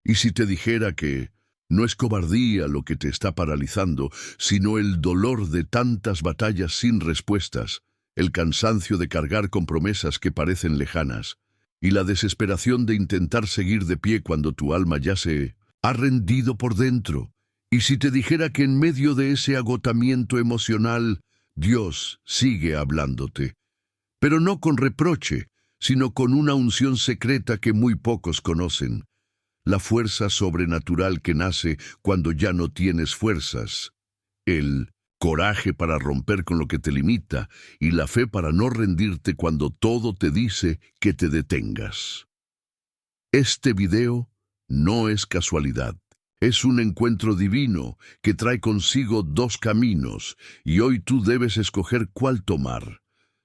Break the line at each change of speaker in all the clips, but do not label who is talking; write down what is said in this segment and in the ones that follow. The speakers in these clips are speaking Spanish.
Y si te dijera que no es cobardía lo que te está paralizando, sino el dolor de tantas batallas sin respuestas, el cansancio de cargar con promesas que parecen lejanas, y la desesperación de intentar seguir de pie cuando tu alma ya se ha rendido por dentro. Y si te dijera que en medio de ese agotamiento emocional, Dios sigue hablándote, pero no con reproche, sino con una unción secreta que muy pocos conocen, la fuerza sobrenatural que nace cuando ya no tienes fuerzas, el coraje para romper con lo que te limita y la fe para no rendirte cuando todo te dice que te detengas. Este video no es casualidad. Es un encuentro divino que trae consigo dos caminos y hoy tú debes escoger cuál tomar.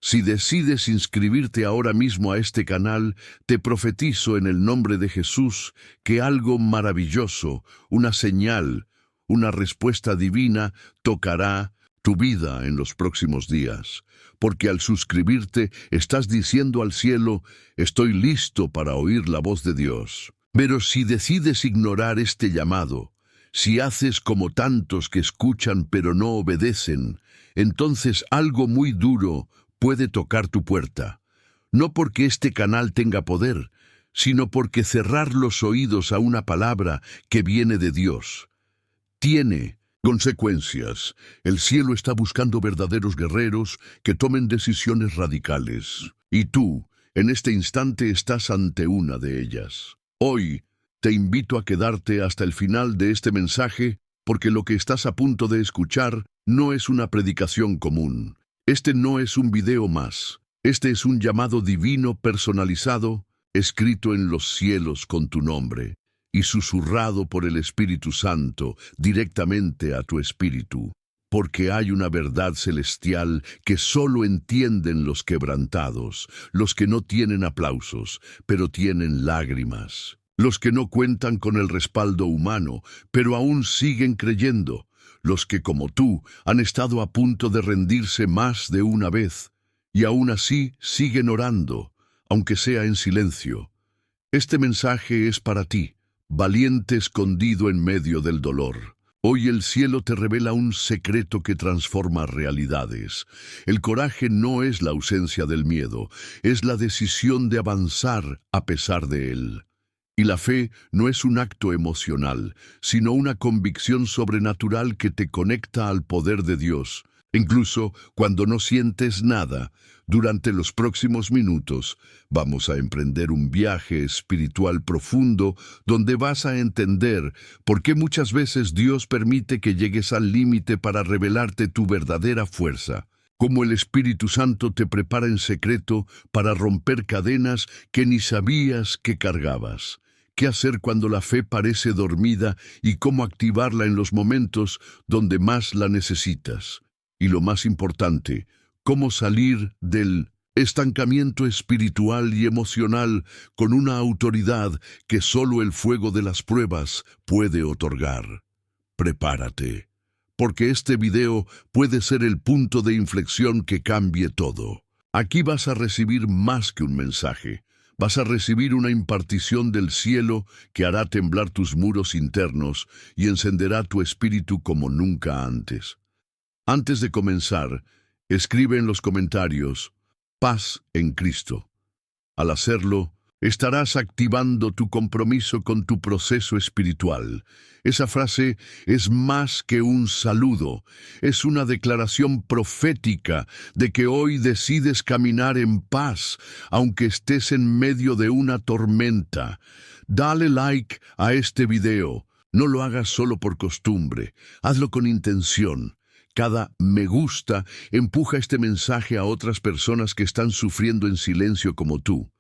Si decides inscribirte ahora mismo a este canal, te profetizo en el nombre de Jesús que algo maravilloso, una señal, una respuesta divina tocará tu vida en los próximos días. Porque al suscribirte estás diciendo al cielo, estoy listo para oír la voz de Dios. Pero si decides ignorar este llamado, si haces como tantos que escuchan pero no obedecen, entonces algo muy duro puede tocar tu puerta. No porque este canal tenga poder, sino porque cerrar los oídos a una palabra que viene de Dios tiene consecuencias. El cielo está buscando verdaderos guerreros que tomen decisiones radicales. Y tú, en este instante, estás ante una de ellas. Hoy te invito a quedarte hasta el final de este mensaje, porque lo que estás a punto de escuchar no es una predicación común. Este no es un video más. Este es un llamado divino personalizado, escrito en los cielos con tu nombre y susurrado por el Espíritu Santo directamente a tu espíritu, porque hay una verdad celestial que solo entienden los quebrantados, los que no tienen aplausos, pero tienen lágrimas, los que no cuentan con el respaldo humano, pero aún siguen creyendo, los que como tú han estado a punto de rendirse más de una vez, y aún así siguen orando, aunque sea en silencio. Este mensaje es para ti, valiente escondido en medio del dolor. Hoy el cielo te revela un secreto que transforma realidades. El coraje no es la ausencia del miedo, es la decisión de avanzar a pesar de él. Y la fe no es un acto emocional, sino una convicción sobrenatural que te conecta al poder de Dios. Incluso cuando no sientes nada, durante los próximos minutos vamos a emprender un viaje espiritual profundo donde vas a entender por qué muchas veces Dios permite que llegues al límite para revelarte tu verdadera fuerza. Cómo el Espíritu Santo te prepara en secreto para romper cadenas que ni sabías que cargabas. Qué hacer cuando la fe parece dormida y cómo activarla en los momentos donde más la necesitas. Y lo más importante, cómo salir del estancamiento espiritual y emocional con una autoridad que solo el fuego de las pruebas puede otorgar. Prepárate, porque este video puede ser el punto de inflexión que cambie todo. Aquí vas a recibir más que un mensaje. Vas a recibir una impartición del cielo que hará temblar tus muros internos y encenderá tu espíritu como nunca antes. Antes de comenzar, escribe en los comentarios, paz en Cristo. Al hacerlo, estarás activando tu compromiso con tu proceso espiritual. Esa frase es más que un saludo, es una declaración profética de que hoy decides caminar en paz, aunque estés en medio de una tormenta. Dale like a este video. No lo hagas solo por costumbre, hazlo con intención. Cada me gusta empuja este mensaje a otras personas que están sufriendo en silencio como tú.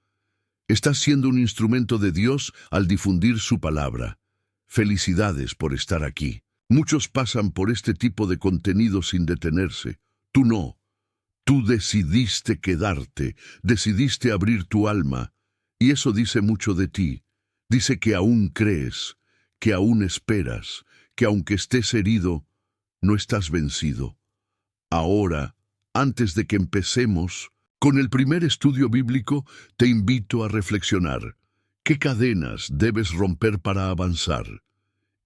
Estás siendo un instrumento de Dios al difundir su palabra. Felicidades por estar aquí. Muchos pasan por este tipo de contenido sin detenerse. Tú no. Tú decidiste quedarte, decidiste abrir tu alma. Y eso dice mucho de ti. Dice que aún crees, que aún esperas, que aunque estés herido, no estás vencido. Ahora, antes de que empecemos con el primer estudio bíblico, te invito a reflexionar. ¿Qué cadenas debes romper para avanzar?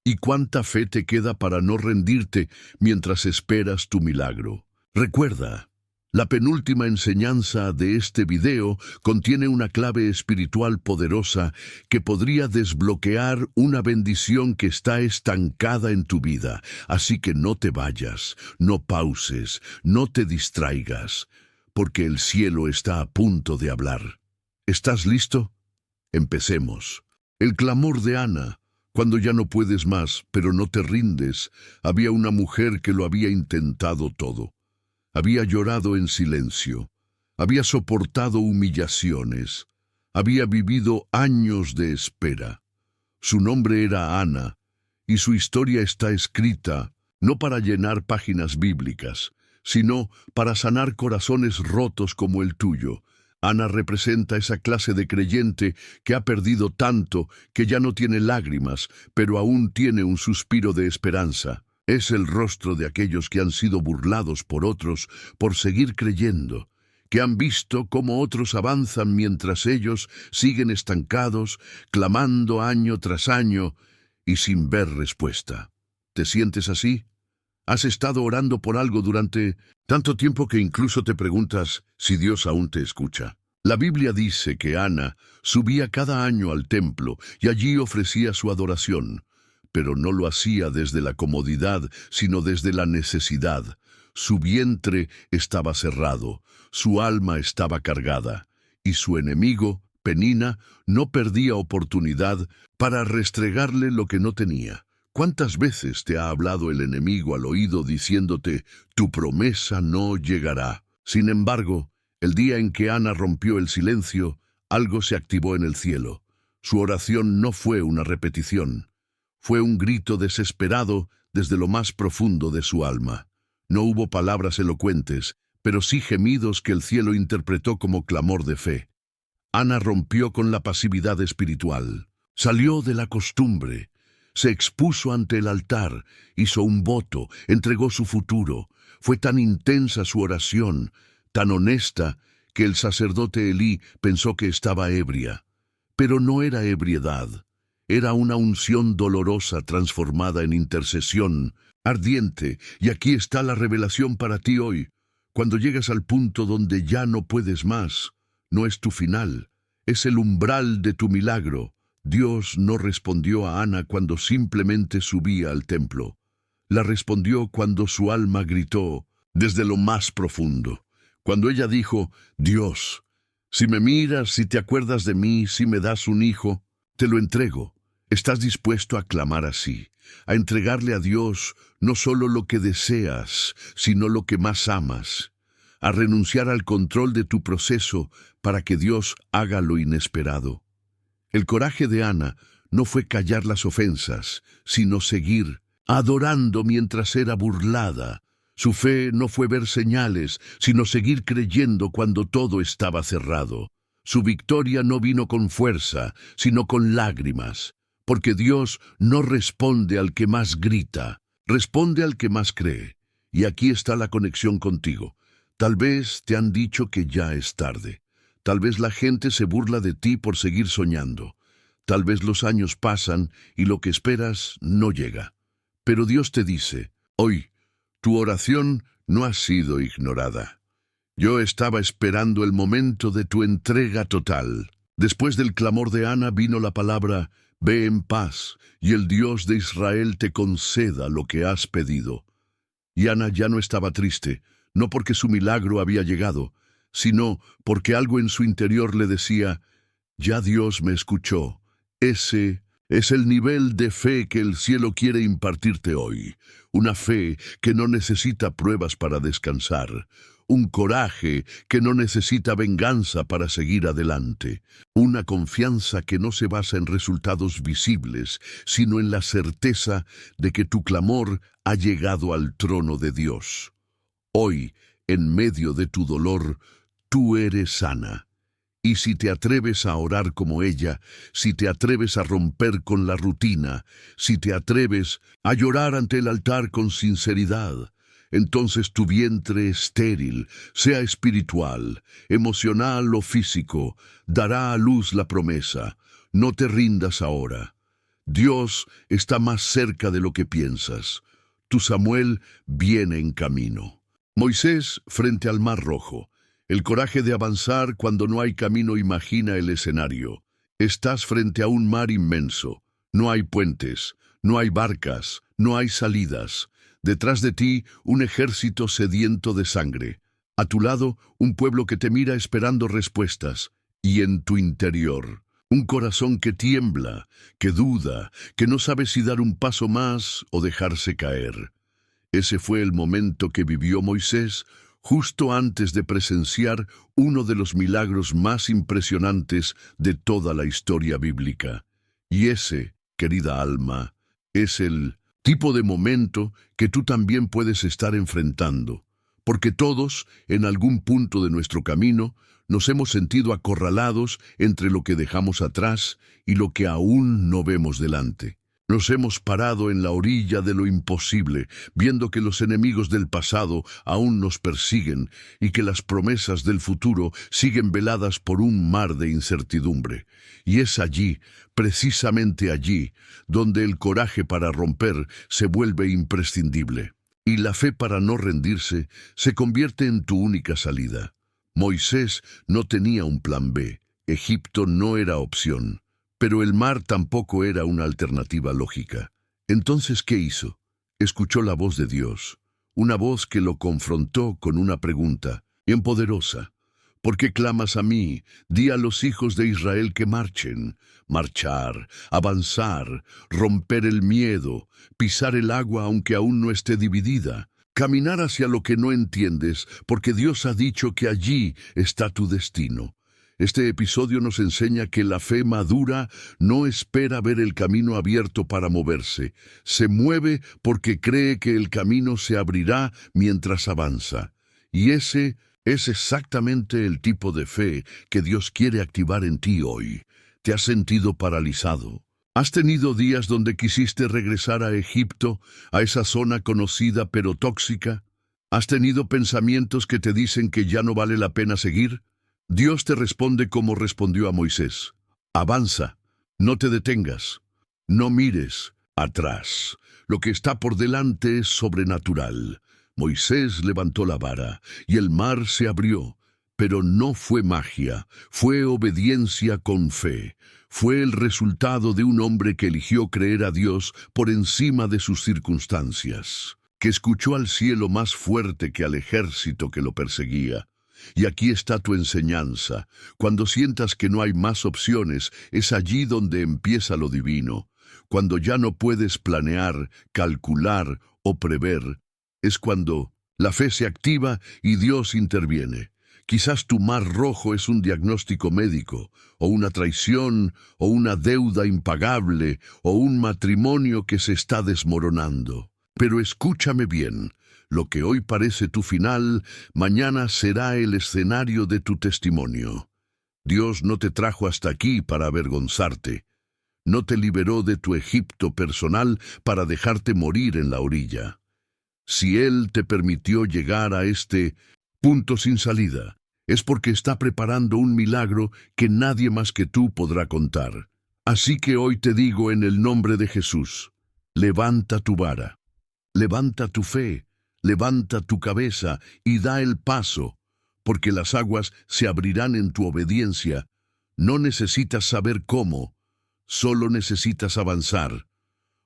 ¿Y cuánta fe te queda para no rendirte mientras esperas tu milagro? Recuerda, la penúltima enseñanza de este video contiene una clave espiritual poderosa que podría desbloquear una bendición que está estancada en tu vida. Así que no te vayas, no pauses, no te distraigas, porque el cielo está a punto de hablar. ¿Estás listo? Empecemos. El clamor de Ana. Cuando ya no puedes más, pero no te rindes, había una mujer que lo había intentado todo. Había llorado en silencio, había soportado humillaciones, había vivido años de espera. Su nombre era Ana, y su historia está escrita no para llenar páginas bíblicas, sino para sanar corazones rotos como el tuyo. Ana representa esa clase de creyente que ha perdido tanto que ya no tiene lágrimas, pero aún tiene un suspiro de esperanza. Es el rostro de aquellos que han sido burlados por otros por seguir creyendo, que han visto cómo otros avanzan mientras ellos siguen estancados, clamando año tras año y sin ver respuesta. ¿Te sientes así? ¿Has estado orando por algo durante tanto tiempo que incluso te preguntas si Dios aún te escucha? La Biblia dice que Ana subía cada año al templo y allí ofrecía su adoración, pero no lo hacía desde la comodidad, sino desde la necesidad. Su vientre estaba cerrado, su alma estaba cargada, y su enemigo, Penina, no perdía oportunidad para restregarle lo que no tenía. ¿Cuántas veces te ha hablado el enemigo al oído diciéndote, tu promesa no llegará? Sin embargo, el día en que Ana rompió el silencio, algo se activó en el cielo. Su oración no fue una repetición. Fue un grito desesperado desde lo más profundo de su alma. No hubo palabras elocuentes, pero sí gemidos que el cielo interpretó como clamor de fe. Ana rompió con la pasividad espiritual. Salió de la costumbre. Se expuso ante el altar, hizo un voto, entregó su futuro. Fue tan intensa su oración, tan honesta, que el sacerdote Elí pensó que estaba ebria. Pero no era ebriedad. Era una unción dolorosa transformada en intercesión, ardiente, y aquí está la revelación para ti hoy. Cuando llegas al punto donde ya no puedes más, no es tu final, es el umbral de tu milagro. Dios no respondió a Ana cuando simplemente subía al templo. La respondió cuando su alma gritó desde lo más profundo. Cuando ella dijo, Dios, si me miras, si te acuerdas de mí, si me das un hijo, te lo entrego. ¿Estás dispuesto a clamar así, a entregarle a Dios no solo lo que deseas, sino lo que más amas, a renunciar al control de tu proceso para que Dios haga lo inesperado? El coraje de Ana no fue callar las ofensas, sino seguir adorando mientras era burlada. Su fe no fue ver señales, sino seguir creyendo cuando todo estaba cerrado. Su victoria no vino con fuerza, sino con lágrimas. Porque Dios no responde al que más grita, responde al que más cree. Y aquí está la conexión contigo. Tal vez te han dicho que ya es tarde. Tal vez la gente se burla de ti por seguir soñando. Tal vez los años pasan y lo que esperas no llega. Pero Dios te dice, hoy, tu oración no ha sido ignorada. Yo estaba esperando el momento de tu entrega total. Después del clamor de Ana vino la palabra, ve en paz, y el Dios de Israel te conceda lo que has pedido. Y Ana ya no estaba triste, no porque su milagro había llegado, sino porque algo en su interior le decía, ya Dios me escuchó. Ese es el nivel de fe que el cielo quiere impartirte hoy. Una fe que no necesita pruebas para descansar. Un coraje que no necesita venganza para seguir adelante. Una confianza que no se basa en resultados visibles, sino en la certeza de que tu clamor ha llegado al trono de Dios. Hoy, en medio de tu dolor, tú eres sana. Y si te atreves a orar como ella, si te atreves a romper con la rutina, si te atreves a llorar ante el altar con sinceridad, entonces tu vientre estéril, sea espiritual, emocional o físico, dará a luz la promesa. no te rindas ahora. Dios está más cerca de lo que piensas. Tu Samuel viene en camino. Moisés frente al Mar Rojo. El coraje de avanzar cuando no hay camino. Imagina el escenario. Estás frente a un mar inmenso. No hay puentes, no hay barcas, no hay salidas. Detrás de ti, un ejército sediento de sangre. A tu lado, un pueblo que te mira esperando respuestas. Y en tu interior, un corazón que tiembla, que duda, que no sabe si dar un paso más o dejarse caer. Ese fue el momento que vivió Moisés justo antes de presenciar uno de los milagros más impresionantes de toda la historia bíblica. Y ese, querida alma, es el tipo de momento que tú también puedes estar enfrentando, porque todos, en algún punto de nuestro camino, nos hemos sentido acorralados entre lo que dejamos atrás y lo que aún no vemos delante. Nos hemos parado en la orilla de lo imposible, viendo que los enemigos del pasado aún nos persiguen y que las promesas del futuro siguen veladas por un mar de incertidumbre. Y es allí, precisamente allí, donde el coraje para romper se vuelve imprescindible. Y la fe para no rendirse se convierte en tu única salida. Moisés no tenía un plan B. Egipto no era opción. Pero el mar tampoco era una alternativa lógica. Entonces, ¿qué hizo? Escuchó la voz de Dios, una voz que lo confrontó con una pregunta, bien poderosa. ¿Por qué clamas a mí? Di a los hijos de Israel que marchen. Marchar, avanzar, romper el miedo, pisar el agua aunque aún no esté dividida. Caminar hacia lo que no entiendes, porque Dios ha dicho que allí está tu destino. Este episodio nos enseña que la fe madura no espera ver el camino abierto para moverse. Se mueve porque cree que el camino se abrirá mientras avanza. Y ese es exactamente el tipo de fe que Dios quiere activar en ti hoy. ¿Te has sentido paralizado? ¿Has tenido días donde quisiste regresar a Egipto, a esa zona conocida pero tóxica? ¿Has tenido pensamientos que te dicen que ya no vale la pena seguir? Dios te responde como respondió a Moisés. Avanza, no te detengas, no mires atrás. Lo que está por delante es sobrenatural. Moisés levantó la vara y el mar se abrió, pero no fue magia, fue obediencia con fe. Fue el resultado de un hombre que eligió creer a Dios por encima de sus circunstancias, que escuchó al cielo más fuerte que al ejército que lo perseguía. Y aquí está tu enseñanza. Cuando sientas que no hay más opciones, es allí donde empieza lo divino. Cuando ya no puedes planear, calcular o prever, es cuando la fe se activa y Dios interviene. Quizás tu mar rojo es un diagnóstico médico, o una traición, o una deuda impagable, o un matrimonio que se está desmoronando. Pero escúchame bien. Lo que hoy parece tu final, mañana será el escenario de tu testimonio. Dios no te trajo hasta aquí para avergonzarte. No te liberó de tu Egipto personal para dejarte morir en la orilla. Si Él te permitió llegar a este punto sin salida, es porque está preparando un milagro que nadie más que tú podrá contar. Así que hoy te digo en el nombre de Jesús, levanta tu vara, levanta tu fe, levanta tu cabeza y da el paso, porque las aguas se abrirán en tu obediencia. No necesitas saber cómo, solo necesitas avanzar,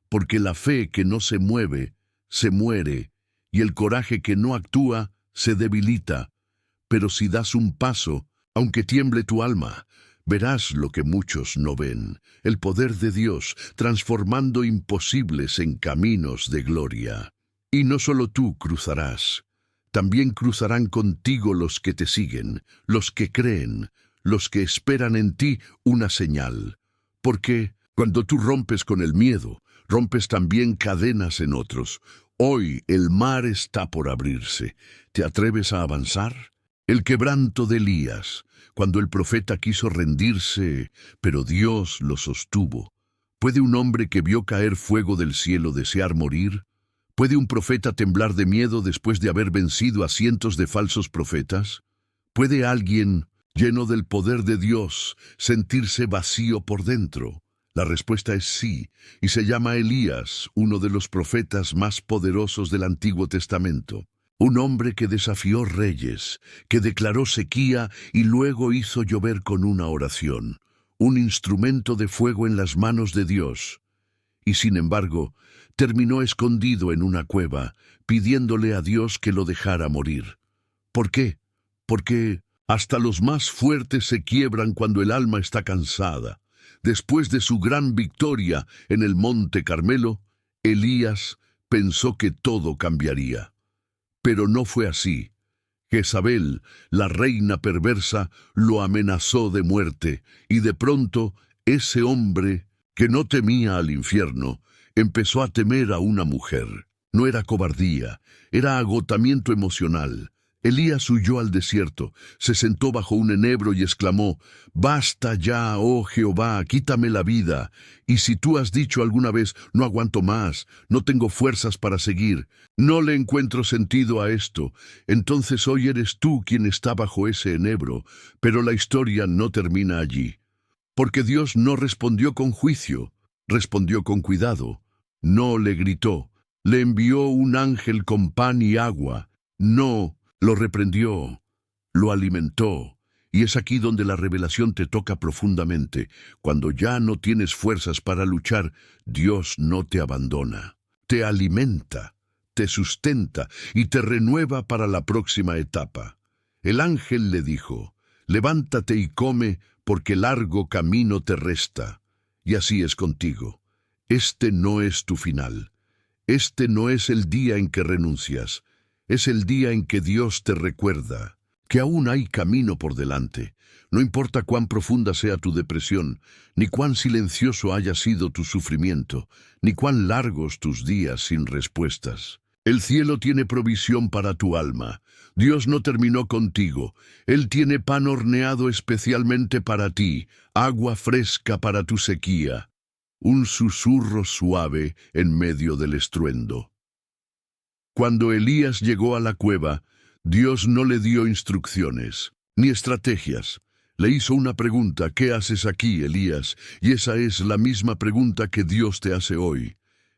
porque la fe que no se mueve, se muere, y el coraje que no actúa, se debilita. Pero si das un paso, aunque tiemble tu alma, verás lo que muchos no ven, el poder de Dios transformando imposibles en caminos de gloria. Y no solo tú cruzarás, también cruzarán contigo los que te siguen, los que creen, los que esperan en ti una señal. Porque cuando tú rompes con el miedo, rompes también cadenas en otros. Hoy el mar está por abrirse. ¿Te atreves a avanzar? El quebranto de Elías, cuando el profeta quiso rendirse, pero Dios lo sostuvo. ¿Puede un hombre que vio caer fuego del cielo desear morir? ¿Puede un profeta temblar de miedo después de haber vencido a cientos de falsos profetas? ¿Puede alguien lleno del poder de Dios, sentirse vacío por dentro? La respuesta es sí, y se llama Elías, uno de los profetas más poderosos del Antiguo Testamento. Un hombre que desafió reyes, que declaró sequía y luego hizo llover con una oración. Un instrumento de fuego en las manos de Dios. Y sin embargo, terminó escondido en una cueva, pidiéndole a Dios que lo dejara morir. ¿Por qué? Porque hasta los más fuertes se quiebran cuando el alma está cansada. Después de su gran victoria en el Monte Carmelo, Elías pensó que todo cambiaría. Pero no fue así. Jezabel, la reina perversa, lo amenazó de muerte, y de pronto ese hombre, que no temía al infierno, empezó a temer a una mujer. No era cobardía, era agotamiento emocional. Elías huyó al desierto, se sentó bajo un enebro y exclamó: «Basta ya, oh Jehová, quítame la vida. Y si tú has dicho alguna vez, no aguanto más, no tengo fuerzas para seguir, no le encuentro sentido a esto, entonces hoy eres tú quien está bajo ese enebro». Pero la historia no termina allí. Porque Dios no respondió con juicio, respondió con cuidado. No le gritó, le envió un ángel con pan y agua. No, lo reprendió, lo alimentó. Y es aquí donde la revelación te toca profundamente. Cuando ya no tienes fuerzas para luchar, Dios no te abandona. Te alimenta, te sustenta y te renueva para la próxima etapa. El ángel le dijo: «Levántate y come, porque largo camino te resta». Y así es contigo. Este no es tu final. Este no es el día en que renuncias. Es el día en que Dios te recuerda que aún hay camino por delante. No importa cuán profunda sea tu depresión, ni cuán silencioso haya sido tu sufrimiento, ni cuán largos tus días sin respuestas. El cielo tiene provisión para tu alma. Dios no terminó contigo. Él tiene pan horneado especialmente para ti, agua fresca para tu sequía, un susurro suave en medio del estruendo. Cuando Elías llegó a la cueva, Dios no le dio instrucciones, ni estrategias. Le hizo una pregunta: «¿Qué haces aquí, Elías?». Y esa es la misma pregunta que Dios te hace hoy.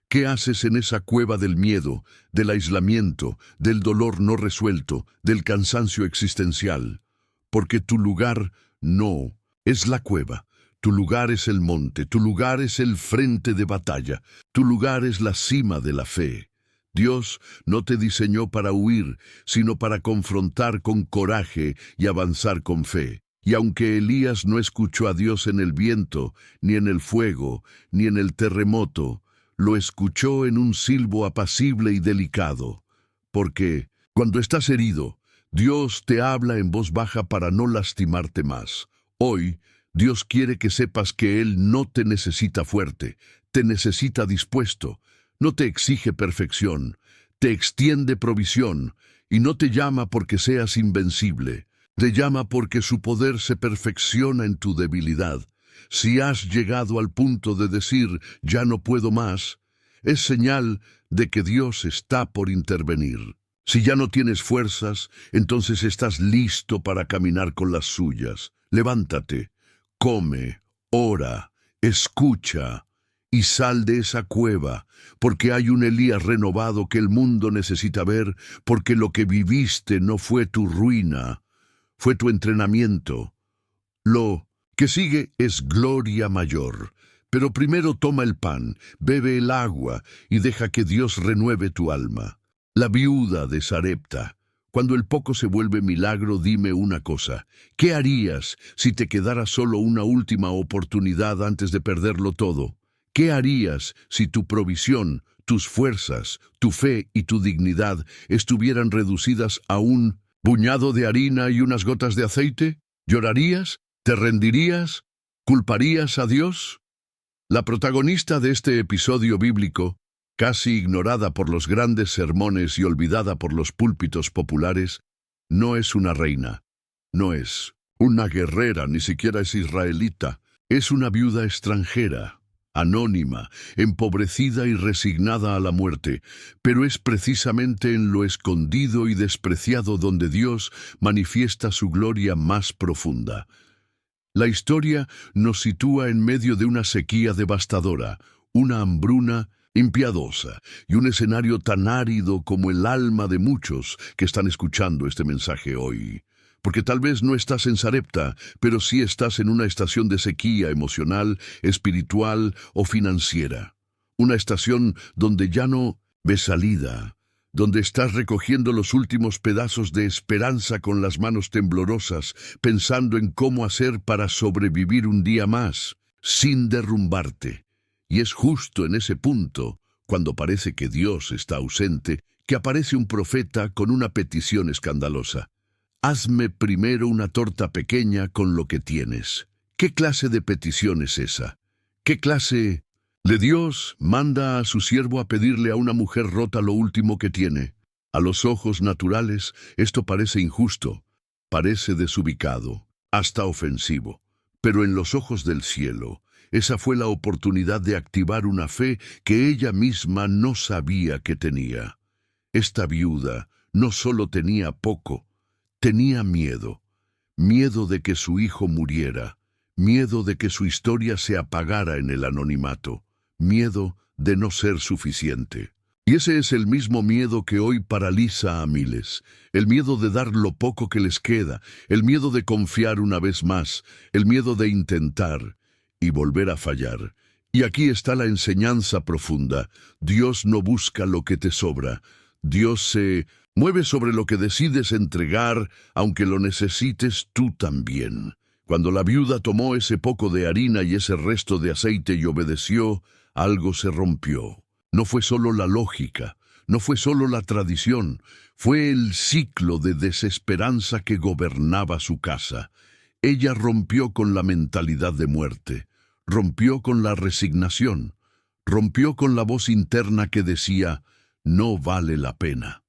¿Qué haces en esa cueva del miedo, del aislamiento, del dolor no resuelto, del cansancio existencial? Porque tu lugar no es la cueva. Tu lugar es el monte, tu lugar es el frente de batalla, tu lugar es la cima de la fe. Dios no te diseñó para huir, sino para confrontar con coraje y avanzar con fe. Y aunque Elías no escuchó a Dios en el viento, ni en el fuego, ni en el terremoto, lo escuchó en un silbo apacible y delicado. Porque cuando estás herido, Dios te habla en voz baja para no lastimarte más. Hoy, Dios quiere que sepas que Él no te necesita fuerte, te necesita dispuesto. No te exige perfección, te extiende provisión, y no te llama porque seas invencible. Te llama porque su poder se perfecciona en tu debilidad. Si has llegado al punto de decir «ya no puedo más», es señal de que Dios está por intervenir. Si ya no tienes fuerzas, entonces estás listo para caminar con las suyas. Levántate, come, ora, escucha y sal de esa cueva, porque hay un Elías renovado que el mundo necesita ver, porque lo que viviste no fue tu ruina, fue tu entrenamiento. Lo que sigue es gloria mayor. Pero primero toma el pan, bebe el agua y deja que Dios renueve tu alma. La viuda de Sarepta. Cuando el poco se vuelve milagro, dime una cosa: ¿qué harías si te quedara solo una última oportunidad antes de perderlo todo? ¿Qué harías si tu provisión, tus fuerzas, tu fe y tu dignidad estuvieran reducidas a un puñado de harina y unas gotas de aceite? ¿Llorarías? ¿Te rendirías? ¿Culparías a Dios? La protagonista de este episodio bíblico, casi ignorada por los grandes sermones y olvidada por los púlpitos populares, no es una reina, no es una guerrera, ni siquiera es israelita, es una viuda extranjera. anónima, empobrecida y resignada a la muerte, pero es precisamente en lo escondido y despreciado donde Dios manifiesta su gloria más profunda. La historia nos sitúa en medio de una sequía devastadora, una hambruna impiadosa y un escenario tan árido como el alma de muchos que están escuchando este mensaje hoy. Porque tal vez no estás en Sarepta, pero sí estás en una estación de sequía emocional, espiritual o financiera. Una estación donde ya no ves salida, donde estás recogiendo los últimos pedazos de esperanza con las manos temblorosas, pensando en cómo hacer para sobrevivir un día más, sin derrumbarte. Y es justo en ese punto, cuando parece que Dios está ausente, que aparece un profeta con una petición escandalosa. Hazme primero una torta pequeña con lo que tienes. ¿Qué clase de petición es esa? ¿Qué clase de Dios manda a su siervo a pedirle a una mujer rota lo último que tiene? A los ojos naturales, esto parece injusto, parece desubicado, hasta ofensivo. Pero en los ojos del cielo, esa fue la oportunidad de activar una fe que ella misma no sabía que tenía. Esta viuda no solo tenía poco, tenía miedo, miedo de que su hijo muriera, miedo de que su historia se apagara en el anonimato, miedo de no ser suficiente. Y ese es el mismo miedo que hoy paraliza a miles, el miedo de dar lo poco que les queda, el miedo de confiar una vez más, el miedo de intentar y volver a fallar. Y aquí está la enseñanza profunda. Dios no busca lo que te sobra. Dios se mueve sobre lo que decides entregar, aunque lo necesites tú también. Cuando la viuda tomó ese poco de harina y ese resto de aceite y obedeció, algo se rompió. No fue solo la lógica, no fue solo la tradición, fue el ciclo de desesperanza que gobernaba su casa. Ella rompió con la mentalidad de muerte, rompió con la resignación, rompió con la voz interna que decía, no vale la pena.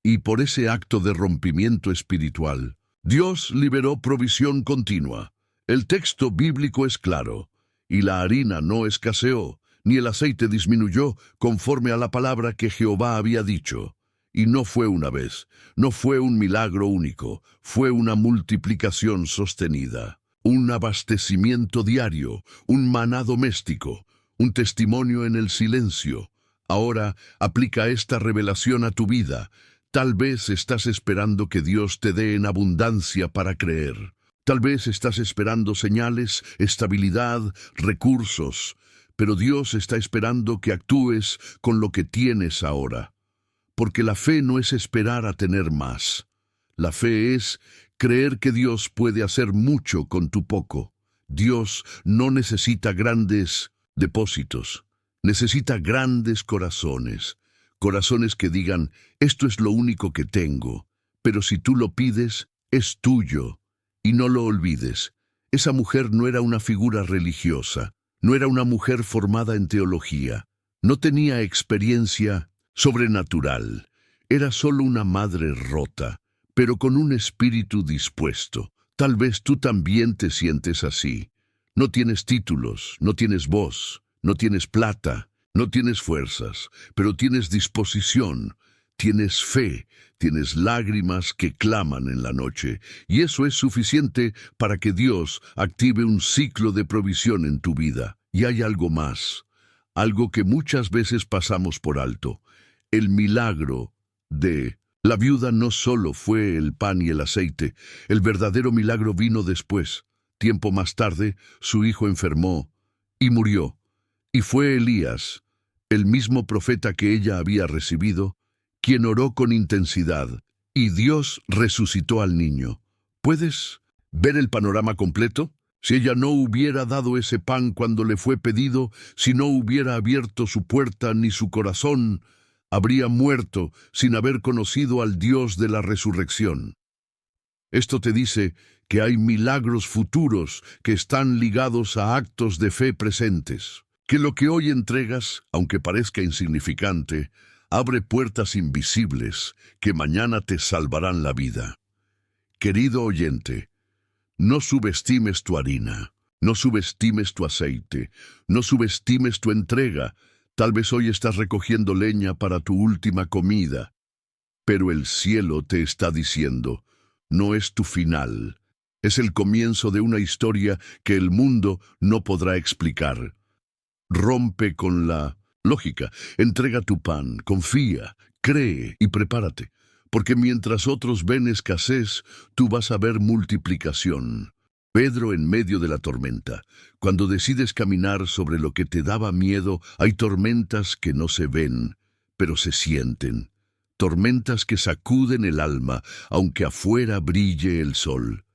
Y por ese acto de rompimiento espiritual, Dios liberó provisión continua. El texto bíblico es claro, y la harina no escaseó, ni el aceite disminuyó conforme a la palabra que Jehová había dicho. Y no fue una vez, no fue un milagro único, fue una multiplicación sostenida, un abastecimiento diario, un maná doméstico, un testimonio en el silencio. Ahora aplica esta revelación a tu vida. Tal vez estás esperando que Dios te dé en abundancia para creer. Tal vez estás esperando señales, estabilidad, recursos, pero Dios está esperando que actúes con lo que tienes ahora. Porque la fe no es esperar a tener más. La fe es creer que Dios puede hacer mucho con tu poco. Dios no necesita grandes depósitos, necesita grandes corazones. Corazones que digan, esto es lo único que tengo, pero si tú lo pides, es tuyo. Y no lo olvides, esa mujer no era una figura religiosa, no era una mujer formada en teología, no tenía experiencia sobrenatural, era solo una madre rota, pero con un espíritu dispuesto. Tal vez tú también te sientes así. No tienes títulos, no tienes voz, no tienes plata, no tienes fuerzas, pero tienes disposición, tienes fe, tienes lágrimas que claman en la noche, y eso es suficiente para que Dios active un ciclo de provisión en tu vida. Y hay algo más, algo que muchas veces pasamos por alto. El milagro de la viuda no solo fue el pan y el aceite, el verdadero milagro vino después. Tiempo más tarde, su hijo enfermó y murió. Y fue Elías, el mismo profeta que ella había recibido, quien oró con intensidad, y Dios resucitó al niño. ¿Puedes ver el panorama completo? Si ella no hubiera dado ese pan cuando le fue pedido, si no hubiera abierto su puerta ni su corazón, habría muerto sin haber conocido al Dios de la resurrección. Esto te dice que hay milagros futuros que están ligados a actos de fe presentes. Que lo que hoy entregas, aunque parezca insignificante, abre puertas invisibles que mañana te salvarán la vida. Querido oyente, no subestimes tu harina, No subestimes tu aceite, no subestimes tu entrega. Tal vez hoy estás recogiendo leña para tu última comida, pero el cielo te está diciendo, no es tu final. Es el comienzo de una historia que el mundo no podrá explicar. Rompe con la lógica, entrega tu pan, confía, cree y prepárate, porque mientras otros ven escasez, tú vas a ver multiplicación. Pedro en medio de la tormenta. Cuando decides caminar sobre lo que te daba miedo, hay tormentas que no se ven, pero se sienten. Tormentas que sacuden el alma, aunque afuera brille el sol.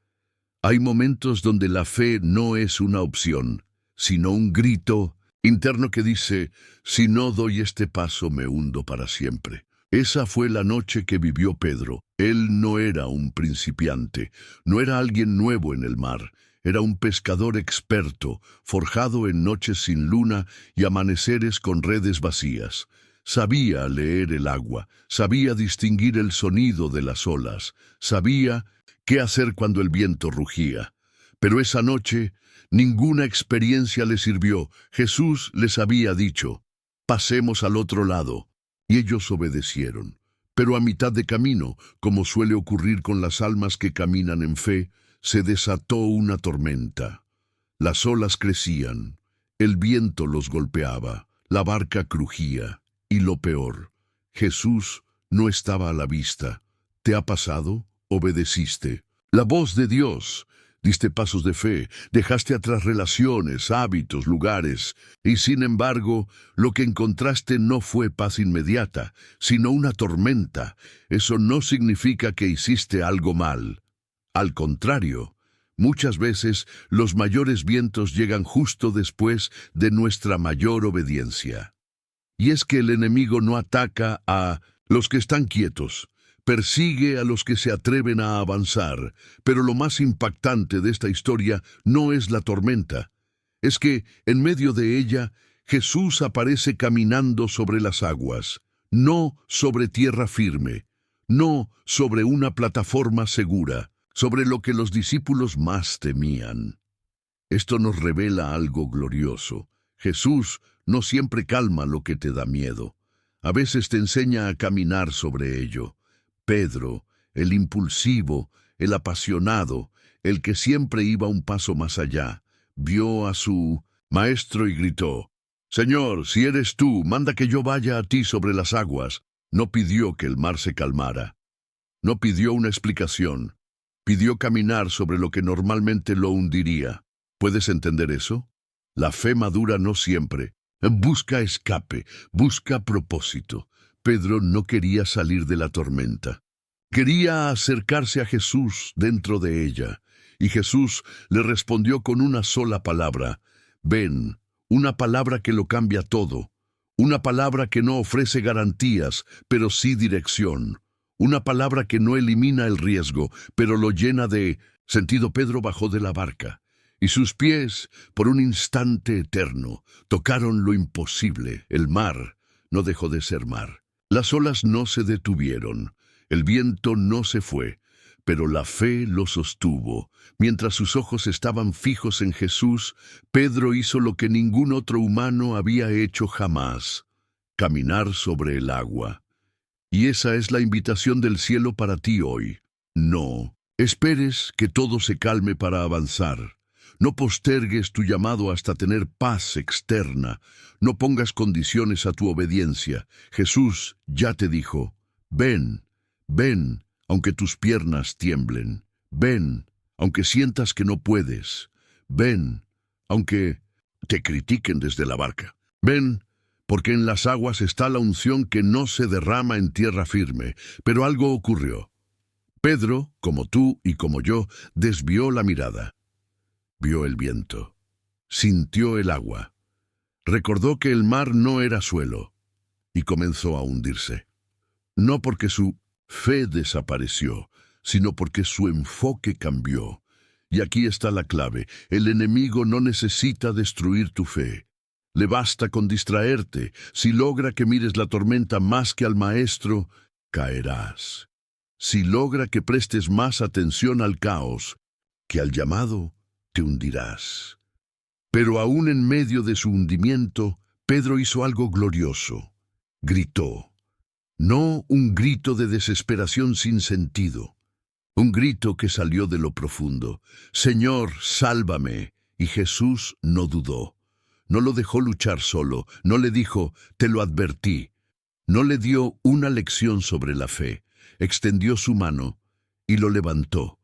Hay momentos donde la fe no es una opción, sino un grito interno que dice, si no doy este paso me hundo para siempre. Esa fue la noche que vivió Pedro. Él no era un principiante, no era alguien nuevo en el mar, era un pescador experto, forjado en noches sin luna y amaneceres con redes vacías. Sabía leer el agua, sabía distinguir el sonido de las olas, sabía qué hacer cuando el viento rugía. Pero esa noche ninguna experiencia le sirvió. Jesús les había dicho, pasemos al otro lado. Y ellos obedecieron. Pero a mitad de camino, como suele ocurrir con las almas que caminan en fe, se desató una tormenta. Las olas crecían, el viento los golpeaba, la barca crujía, y lo peor, Jesús no estaba a la vista. ¿Te ha pasado? Obedeciste. La voz de Dios. Diste pasos de fe, dejaste atrás relaciones, hábitos, lugares, y sin embargo, lo que encontraste no fue paz inmediata, sino una tormenta. Eso no significa que hiciste algo mal. Al contrario, muchas veces los mayores vientos llegan justo después de nuestra mayor obediencia. Y es que el enemigo no ataca a los que están quietos, persigue a los que se atreven a avanzar, pero lo más impactante de esta historia no es la tormenta. Es que, en medio de ella, Jesús aparece caminando sobre las aguas, no sobre tierra firme, no sobre una plataforma segura, sobre lo que los discípulos más temían. Esto nos revela algo glorioso. Jesús no siempre calma lo que te da miedo. A veces te enseña a caminar sobre ello. Pedro, el impulsivo, el apasionado, el que siempre iba un paso más allá, vio a su maestro y gritó, «Señor, si eres tú, manda que yo vaya a ti sobre las aguas». No pidió que el mar se calmara. No pidió una explicación. Pidió caminar sobre lo que normalmente lo hundiría. ¿Puedes entender eso? La fe madura no siempre. Busca escape, busca propósito. Pedro no quería salir de la tormenta. Quería acercarse a Jesús dentro de ella. Y Jesús le respondió con una sola palabra. Ven, una palabra que lo cambia todo. Una palabra que no ofrece garantías, pero sí dirección. Una palabra que no elimina el riesgo, pero lo llena de sentido. Pedro bajó de la barca, y sus pies, por un instante eterno, tocaron lo imposible. El mar no dejó de ser mar. Las olas no se detuvieron, el viento no se fue, pero la fe lo sostuvo. Mientras sus ojos estaban fijos en Jesús, Pedro hizo lo que ningún otro humano había hecho jamás: caminar sobre el agua. Y esa es la invitación del cielo para ti hoy. No esperes que todo se calme para avanzar. No postergues tu llamado hasta tener paz externa. No pongas condiciones a tu obediencia. Jesús ya te dijo, ven, ven, aunque tus piernas tiemblen. Ven, aunque sientas que no puedes. Ven, aunque te critiquen desde la barca. Ven, porque en las aguas está la unción que no se derrama en tierra firme. Pero algo ocurrió. Pedro, como tú y como yo, desvió la mirada. Vio el viento, sintió el agua, recordó que el mar no era suelo y comenzó a hundirse. No porque su fe desapareció, sino porque su enfoque cambió. Y aquí está la clave: el enemigo no necesita destruir tu fe. Le basta con distraerte. Si logra que mires la tormenta más que al maestro, caerás. Si logra que prestes más atención al caos que al llamado, te hundirás. Pero aún en medio de su hundimiento, Pedro hizo algo glorioso. Gritó. No un grito de desesperación sin sentido. Un grito que salió de lo profundo. Señor, sálvame. Y Jesús no dudó. No lo dejó luchar solo. No le dijo, te lo advertí. No le dio una lección sobre la fe. Extendió su mano y lo levantó.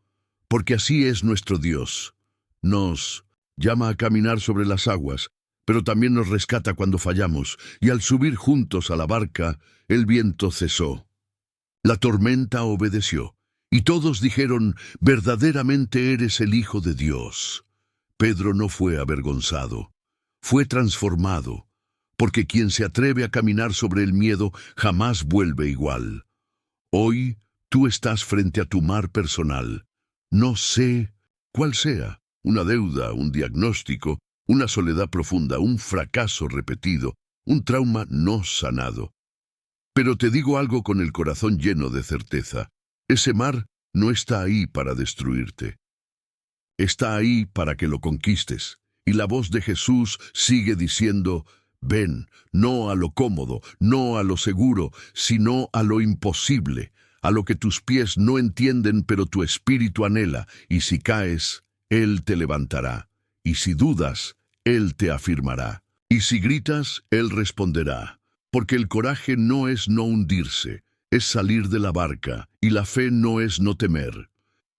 Porque así es nuestro Dios. Nos llama a caminar sobre las aguas, pero también nos rescata cuando fallamos, y al subir juntos a la barca, el viento cesó. La tormenta obedeció, y todos dijeron, verdaderamente eres el Hijo de Dios. Pedro no fue avergonzado, fue transformado, porque quien se atreve a caminar sobre el miedo jamás vuelve igual. Hoy tú estás frente a tu mar personal. No sé cuál sea, una deuda, un diagnóstico, una soledad profunda, un fracaso repetido, un trauma no sanado. Pero te digo algo con el corazón lleno de certeza. Ese mar no está ahí para destruirte. Está ahí para que lo conquistes. Y la voz de Jesús sigue diciendo, ven, no a lo cómodo, no a lo seguro, sino a lo imposible, a lo que tus pies no entienden pero tu espíritu anhela, y si caes, Él te levantará, y si dudas, Él te afirmará, y si gritas, Él responderá, porque el coraje no es no hundirse, es salir de la barca, y la fe no es no temer,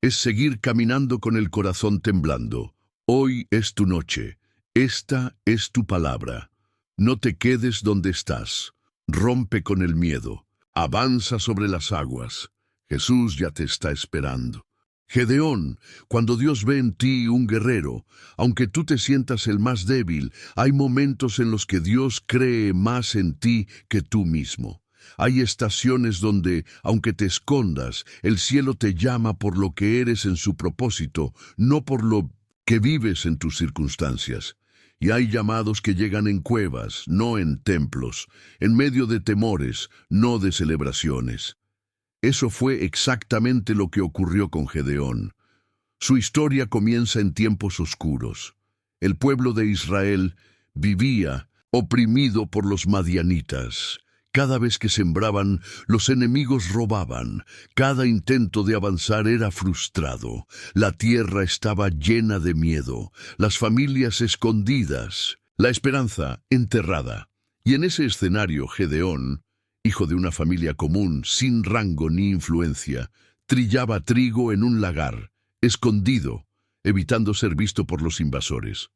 es seguir caminando con el corazón temblando. Hoy es tu noche, esta es tu palabra. No te quedes donde estás, rompe con el miedo, avanza sobre las aguas. Jesús ya te está esperando. Gedeón, cuando Dios ve en ti un guerrero, aunque tú te sientas el más débil, hay momentos en los que Dios cree más en ti que tú mismo. Hay estaciones donde, aunque te escondas, el cielo te llama por lo que eres en su propósito, no por lo que vives en tus circunstancias. Y hay llamados que llegan en cuevas, no en templos, en medio de temores, no de celebraciones. Eso fue exactamente lo que ocurrió con Gedeón. Su historia comienza en tiempos oscuros. El pueblo de Israel vivía oprimido por los madianitas. Cada vez que sembraban, los enemigos robaban. Cada intento de avanzar era frustrado. La tierra estaba llena de miedo. Las familias escondidas. La esperanza enterrada. Y en ese escenario, Gedeón, hijo de una familia común, sin rango ni influencia, trillaba trigo en un lagar, escondido, evitando ser visto por los invasores.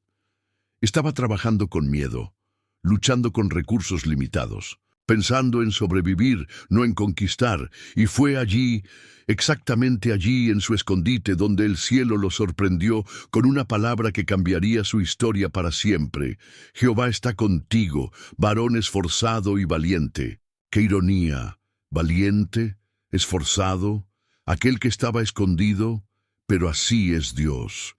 Estaba trabajando con miedo, luchando con recursos limitados, pensando en sobrevivir, no en conquistar, y fue allí, exactamente allí en su escondite, donde el cielo lo sorprendió con una palabra que cambiaría su historia para siempre. Jehová está contigo, varón esforzado y valiente. ¡Qué ironía! Valiente, esforzado, aquel que estaba escondido, pero así es Dios.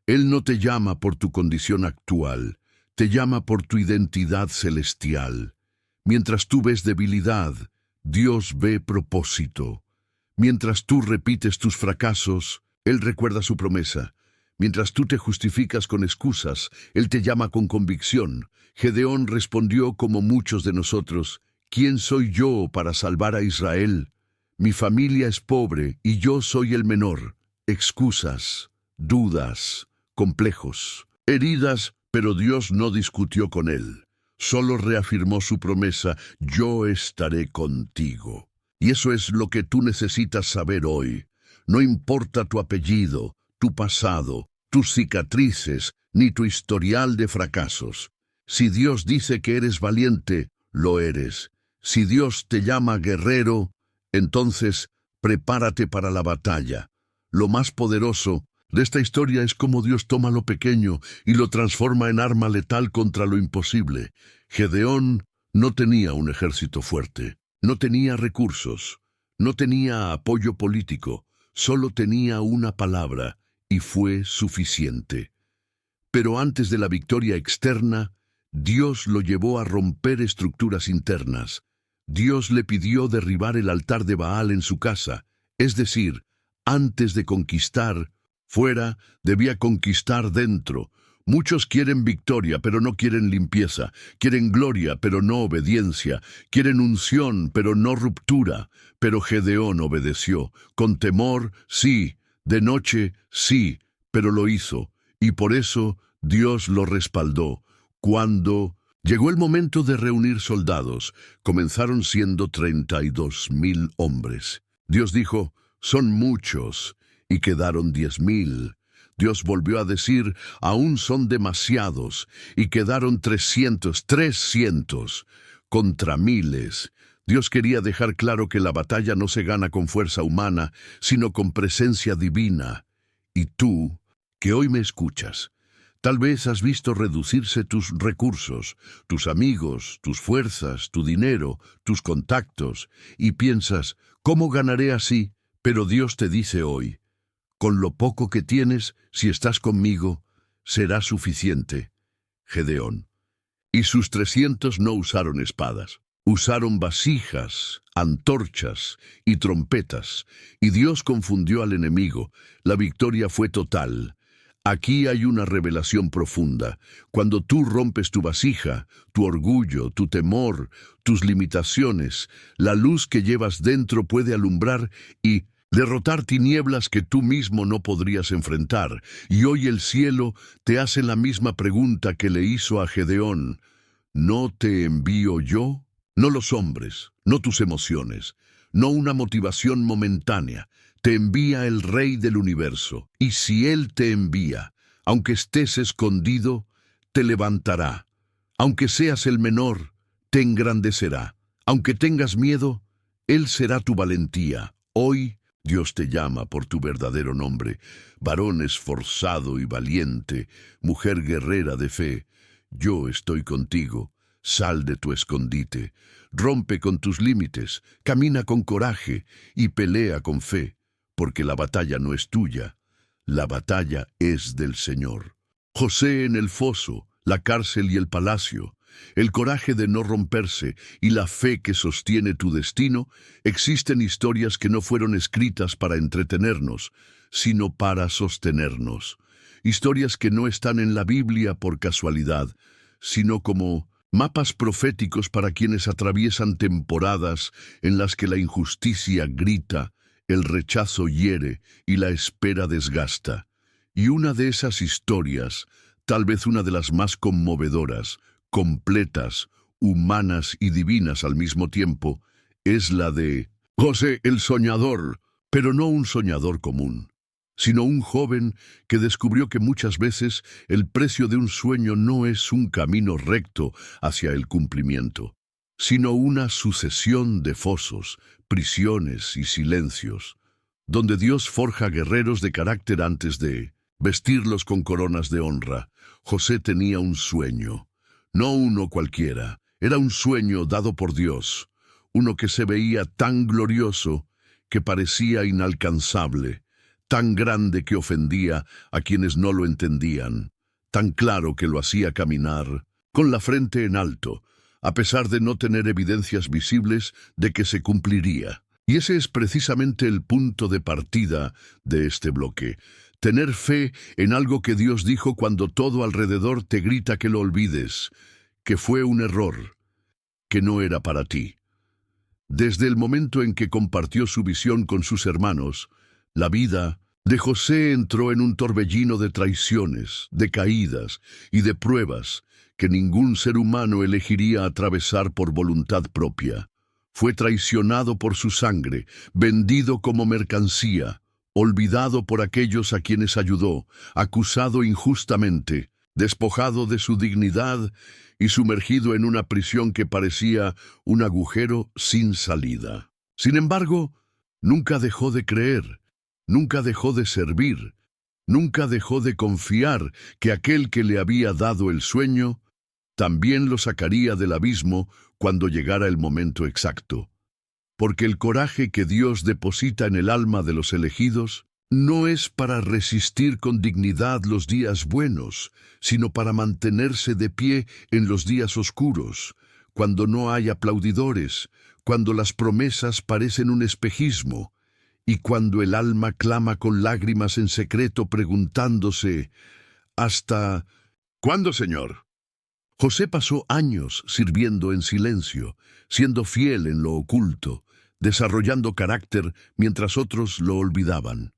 Él no te llama por tu condición actual, te llama por tu identidad celestial. Mientras tú ves debilidad, Dios ve propósito. Mientras tú repites tus fracasos, Él recuerda su promesa. Mientras tú te justificas con excusas, Él te llama con convicción. Gedeón respondió como muchos de nosotros, ¿quién soy yo para salvar a Israel? Mi familia es pobre y yo soy el menor. Excusas, dudas, complejos, heridas, pero Dios no discutió con él. Solo reafirmó su promesa, yo estaré contigo. Y eso es lo que tú necesitas saber hoy. No importa tu apellido, tu pasado, tus cicatrices, ni tu historial de fracasos. Si Dios dice que eres valiente, lo eres. Si Dios te llama guerrero, entonces prepárate para la batalla. Lo más poderoso de esta historia es cómo Dios toma lo pequeño y lo transforma en arma letal contra lo imposible. Gedeón no tenía un ejército fuerte, no tenía recursos, no tenía apoyo político, solo tenía una palabra y fue suficiente. Pero antes de la victoria externa, Dios lo llevó a romper estructuras internas. Dios le pidió derribar el altar de Baal en su casa, es decir, antes de conquistar fuera, debía conquistar dentro, Muchos quieren victoria, pero no quieren limpieza. Quieren gloria, pero no obediencia. Quieren unción, pero no ruptura. Pero Gedeón obedeció. Con temor, sí. De noche, sí. Pero lo hizo. Y por eso Dios lo respaldó. Cuando llegó el momento de reunir soldados, comenzaron siendo 32,000 hombres. Dios dijo, son muchos, y quedaron 10,000. Dios volvió a decir, aún son demasiados, y quedaron 300 contra miles. Dios quería dejar claro que la batalla no se gana con fuerza humana, sino con presencia divina. Y tú, que hoy me escuchas, tal vez has visto reducirse tus recursos, tus amigos, tus fuerzas, tu dinero, tus contactos, y piensas, ¿cómo ganaré así? Pero Dios te dice hoy, con lo poco que tienes, si estás conmigo, será suficiente. Gedeón. Y sus 300 no usaron espadas. Usaron vasijas, antorchas y trompetas, y Dios confundió al enemigo. La victoria fue total. Aquí hay una revelación profunda. Cuando tú rompes tu vasija, tu orgullo, tu temor, tus limitaciones, la luz que llevas dentro puede alumbrar y derrotar tinieblas que tú mismo no podrías enfrentar. Y hoy el cielo te hace la misma pregunta que le hizo a Gedeón. ¿No te envío yo? No los hombres, no tus emociones, no una motivación momentánea. Te envía el Rey del universo. Y si Él te envía, aunque estés escondido, te levantará. Aunque seas el menor, te engrandecerá. Aunque tengas miedo, Él será tu valentía. Hoy, Dios te llama por tu verdadero nombre, varón esforzado y valiente, mujer guerrera de fe. Yo estoy contigo. Sal de tu escondite, rompe con tus límites, camina con coraje y pelea con fe, porque la batalla no es tuya, la batalla es del Señor. José en el foso, la cárcel y el palacio, el coraje de no romperse y la fe que sostiene tu destino, existen historias que no fueron escritas para entretenernos, sino para sostenernos. Historias que no están en la Biblia por casualidad, sino como mapas proféticos para quienes atraviesan temporadas en las que la injusticia grita, el rechazo hiere y la espera desgasta. Y una de esas historias, tal vez una de las más conmovedoras, completas, humanas y divinas al mismo tiempo, es la de José el soñador, pero no un soñador común, sino un joven que descubrió que muchas veces el precio de un sueño no es un camino recto hacia el cumplimiento, sino una sucesión de fosos, prisiones y silencios, donde Dios forja guerreros de carácter antes de vestirlos con coronas de honra. José tenía un sueño, no uno cualquiera, era un sueño dado por Dios, uno que se veía tan glorioso que parecía inalcanzable, tan grande que ofendía a quienes no lo entendían, tan claro que lo hacía caminar con la frente en alto, a pesar de no tener evidencias visibles de que se cumpliría. Y ese es precisamente el punto de partida de este bloque. Tener fe en algo que Dios dijo cuando todo alrededor te grita que lo olvides, que fue un error, que no era para ti. Desde el momento en que compartió su visión con sus hermanos, la vida de José entró en un torbellino de traiciones, de caídas y de pruebas que ningún ser humano elegiría atravesar por voluntad propia. Fue traicionado por su sangre, vendido como mercancía, olvidado por aquellos a quienes ayudó, acusado injustamente, despojado de su dignidad y sumergido en una prisión que parecía un agujero sin salida. Sin embargo, nunca dejó de creer, nunca dejó de servir, nunca dejó de confiar que aquel que le había dado el sueño también lo sacaría del abismo cuando llegara el momento exacto. Porque el coraje que Dios deposita en el alma de los elegidos no es para resistir con dignidad los días buenos, sino para mantenerse de pie en los días oscuros, cuando no hay aplaudidores, cuando las promesas parecen un espejismo, y cuando el alma clama con lágrimas en secreto preguntándose, ¿hasta ¿Cuándo, Señor? José pasó años sirviendo en silencio, siendo fiel en lo oculto, desarrollando carácter mientras otros lo olvidaban.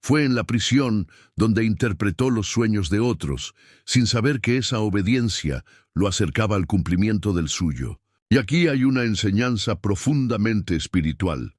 Fue en la prisión donde interpretó los sueños de otros, sin saber que esa obediencia lo acercaba al cumplimiento del suyo. Y aquí hay una enseñanza profundamente espiritual.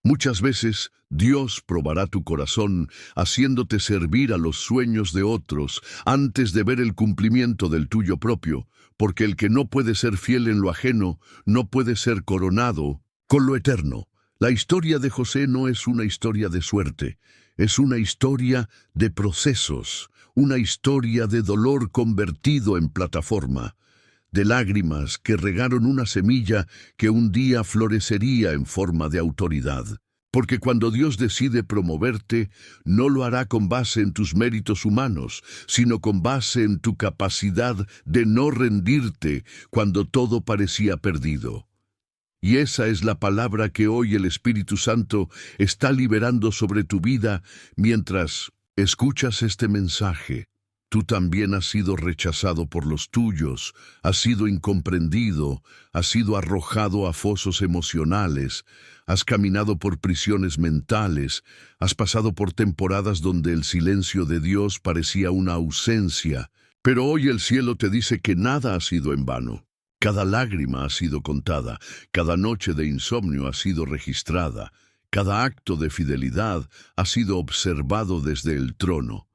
Muchas veces Dios probará tu corazón haciéndote servir a los sueños de otros antes de ver el cumplimiento del tuyo propio, porque el que no puede ser fiel en lo ajeno no puede ser coronado con lo eterno. La historia de José no es una historia de suerte, es una historia de procesos, una historia de dolor convertido en plataforma, de lágrimas que regaron una semilla que un día florecería en forma de autoridad. Porque cuando Dios decide promoverte, no lo hará con base en tus méritos humanos, sino con base en tu capacidad de no rendirte cuando todo parecía perdido. Y esa es la palabra que hoy el Espíritu Santo está liberando sobre tu vida mientras escuchas este mensaje. Tú también has sido rechazado por los tuyos, has sido incomprendido, has sido arrojado a fosos emocionales, has caminado por prisiones mentales, has pasado por temporadas donde el silencio de Dios parecía una ausencia, pero hoy el cielo te dice que nada ha sido en vano. Cada lágrima ha sido contada, cada noche de insomnio ha sido registrada, cada acto de fidelidad ha sido observado desde el trono.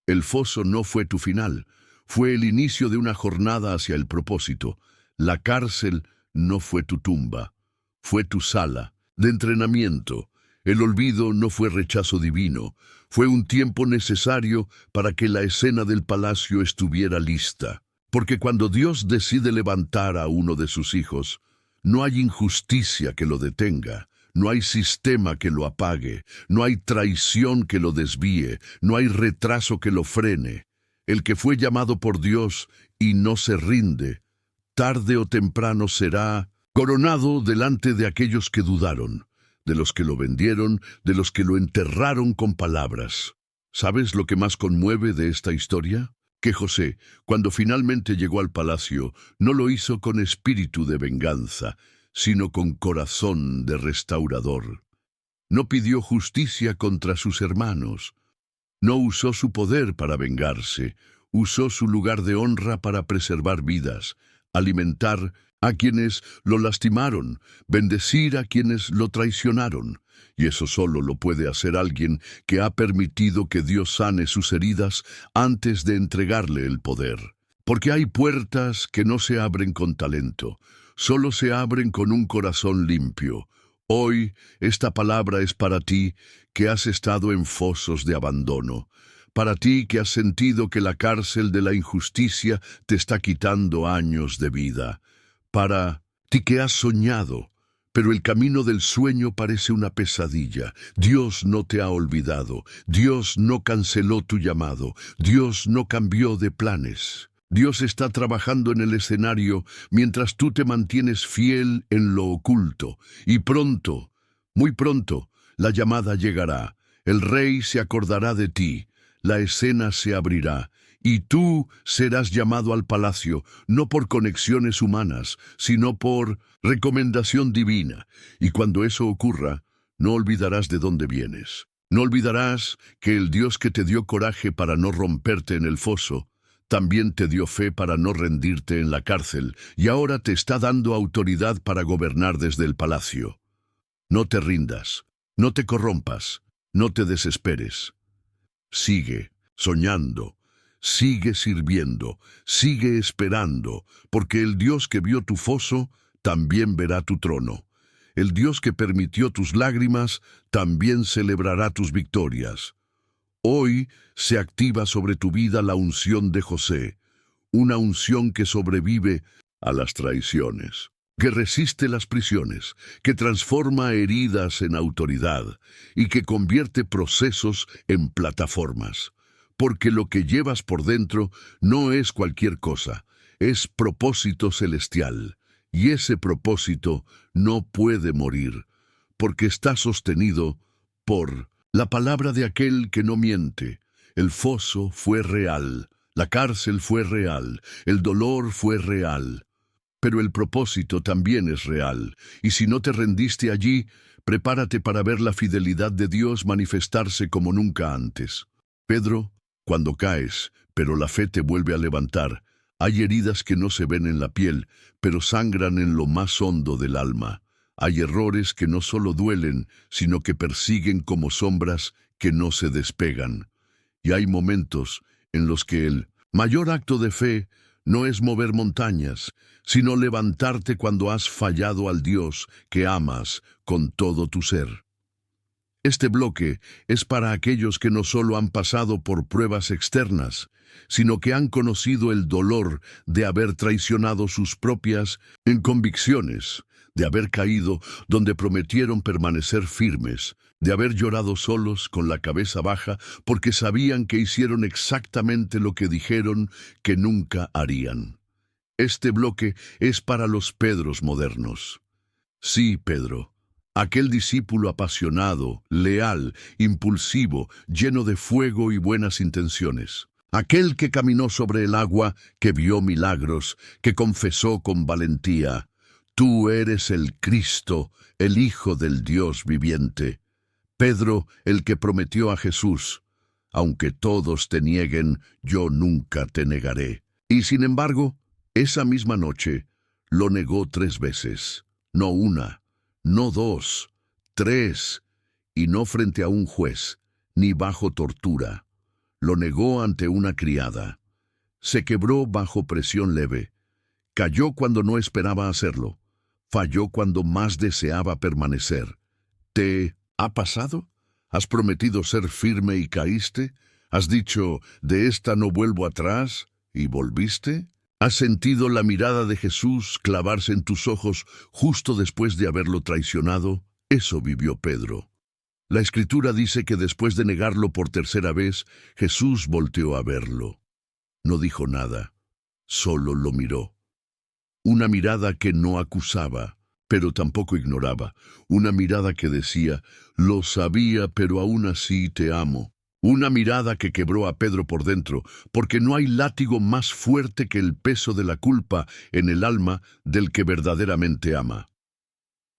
El foso no fue tu final, fue el inicio de una jornada hacia el propósito. La cárcel no fue tu tumba, fue tu sala de entrenamiento. El olvido no fue rechazo divino, fue un tiempo necesario para que la escena del palacio estuviera lista. Porque cuando Dios decide levantar a uno de sus hijos, no hay injusticia que lo detenga. No hay sistema que lo apague, no hay traición que lo desvíe, no hay retraso que lo frene. El que fue llamado por Dios y no se rinde, tarde o temprano será coronado delante de aquellos que dudaron, de los que lo vendieron, de los que lo enterraron con palabras. ¿Sabes lo que más conmueve de esta historia? Que José, cuando finalmente llegó al palacio, no lo hizo con espíritu de venganza, sino con corazón de restaurador. No pidió justicia contra sus hermanos. No usó su poder para vengarse. Usó su lugar de honra para preservar vidas, alimentar a quienes lo lastimaron, bendecir a quienes lo traicionaron. Y eso solo lo puede hacer alguien que ha permitido que Dios sane sus heridas antes de entregarle el poder. Porque hay puertas que no se abren con talento, solo se abren con un corazón limpio. Hoy, esta palabra es para ti que has estado en fosos de abandono, para ti que has sentido que la cárcel de la injusticia te está quitando años de vida, para ti que has soñado, pero el camino del sueño parece una pesadilla. Dios no te ha olvidado, Dios no canceló tu llamado, Dios no cambió de planes. Dios está trabajando en el escenario mientras tú te mantienes fiel en lo oculto. Y pronto, muy pronto, la llamada llegará. El rey se acordará de ti. La escena se abrirá. Y tú serás llamado al palacio, no por conexiones humanas, sino por recomendación divina. Y cuando eso ocurra, no olvidarás de dónde vienes. No olvidarás que el Dios que te dio coraje para no romperte en el foso, también te dio fe para no rendirte en la cárcel, y ahora te está dando autoridad para gobernar desde el palacio. No te rindas, no te corrompas, no te desesperes. Sigue soñando, sigue sirviendo, sigue esperando, porque el Dios que vio tu foso también verá tu trono. El Dios que permitió tus lágrimas también celebrará tus victorias. Hoy se activa sobre tu vida la unción de José, una unción que sobrevive a las traiciones, que resiste las prisiones, que transforma heridas en autoridad y que convierte procesos en plataformas. Porque lo que llevas por dentro no es cualquier cosa, es propósito celestial, y ese propósito no puede morir, porque está sostenido por la palabra de aquel que no miente. El foso fue real, La cárcel fue real, el dolor fue real, pero el propósito también es real, y si no te rendiste allí, prepárate para ver la fidelidad de Dios manifestarse como nunca antes. Pedro, cuando caes, pero la fe te vuelve a levantar, hay heridas que no se ven en la piel, pero sangran en lo más hondo del alma. Hay errores que no solo duelen, sino que persiguen como sombras que no se despegan. Y hay momentos en los que el mayor acto de fe no es mover montañas, sino levantarte cuando has fallado al Dios que amas con todo tu ser. Este bloque es para aquellos que no solo han pasado por pruebas externas, sino que han conocido el dolor de haber traicionado sus propias convicciones, de haber caído donde prometieron permanecer firmes, de haber llorado solos con la cabeza baja porque sabían que hicieron exactamente lo que dijeron que nunca harían. Este bloque es para los Pedros modernos. Sí, Pedro, aquel discípulo apasionado, leal, impulsivo, lleno de fuego y buenas intenciones. Aquel que caminó sobre el agua, que vio milagros, que confesó con valentía: «Tú eres el Cristo, el Hijo del Dios viviente». Pedro, el que prometió a Jesús: «Aunque todos te nieguen, yo nunca te negaré». Y sin embargo, esa misma noche, lo negó 3 veces. No una, no 2, 3, y no frente a un juez, ni bajo tortura. Lo negó ante una criada. Se quebró bajo presión leve. Cayó cuando no esperaba hacerlo. Falló cuando más deseaba permanecer. ¿Te ha pasado? ¿Has prometido ser firme y caíste? ¿Has dicho, de esta no vuelvo atrás, y volviste? ¿Has sentido la mirada de Jesús clavarse en tus ojos justo después de haberlo traicionado? Eso vivió Pedro. La Escritura dice que después de negarlo por 3ª vez, Jesús volteó a verlo. No dijo nada, solo lo miró. Una mirada que no acusaba, pero tampoco ignoraba. Una mirada que decía: «Lo sabía, pero aún así te amo». Una mirada que quebró a Pedro por dentro, porque no hay látigo más fuerte que el peso de la culpa en el alma del que verdaderamente ama.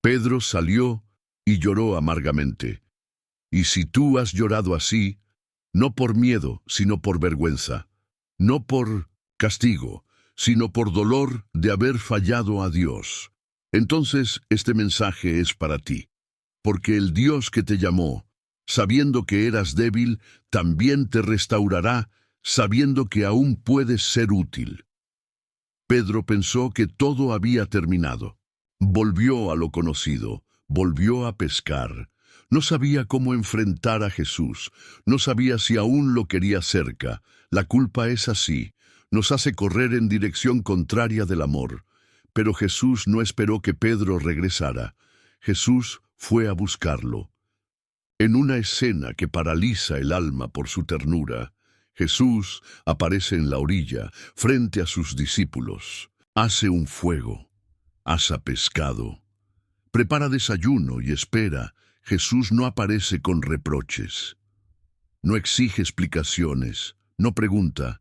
Pedro salió y lloró amargamente. Y si tú has llorado así, no por miedo, sino por vergüenza, no por castigo, sino por dolor de haber fallado a Dios, entonces este mensaje es para ti, porque el Dios que te llamó, sabiendo que eras débil, también te restaurará, sabiendo que aún puedes ser útil. Pedro pensó que todo había terminado. Volvió a lo conocido, volvió a pescar. No sabía cómo enfrentar a Jesús, no sabía si aún lo quería cerca. La culpa es así, nos hace correr en dirección contraria del amor. Pero Jesús no esperó que Pedro regresara. Jesús fue a buscarlo. En una escena que paraliza el alma por su ternura, Jesús aparece en la orilla, frente a sus discípulos. Hace un fuego, asa pescado, prepara desayuno y espera. Jesús no aparece con reproches. No exige explicaciones, no pregunta,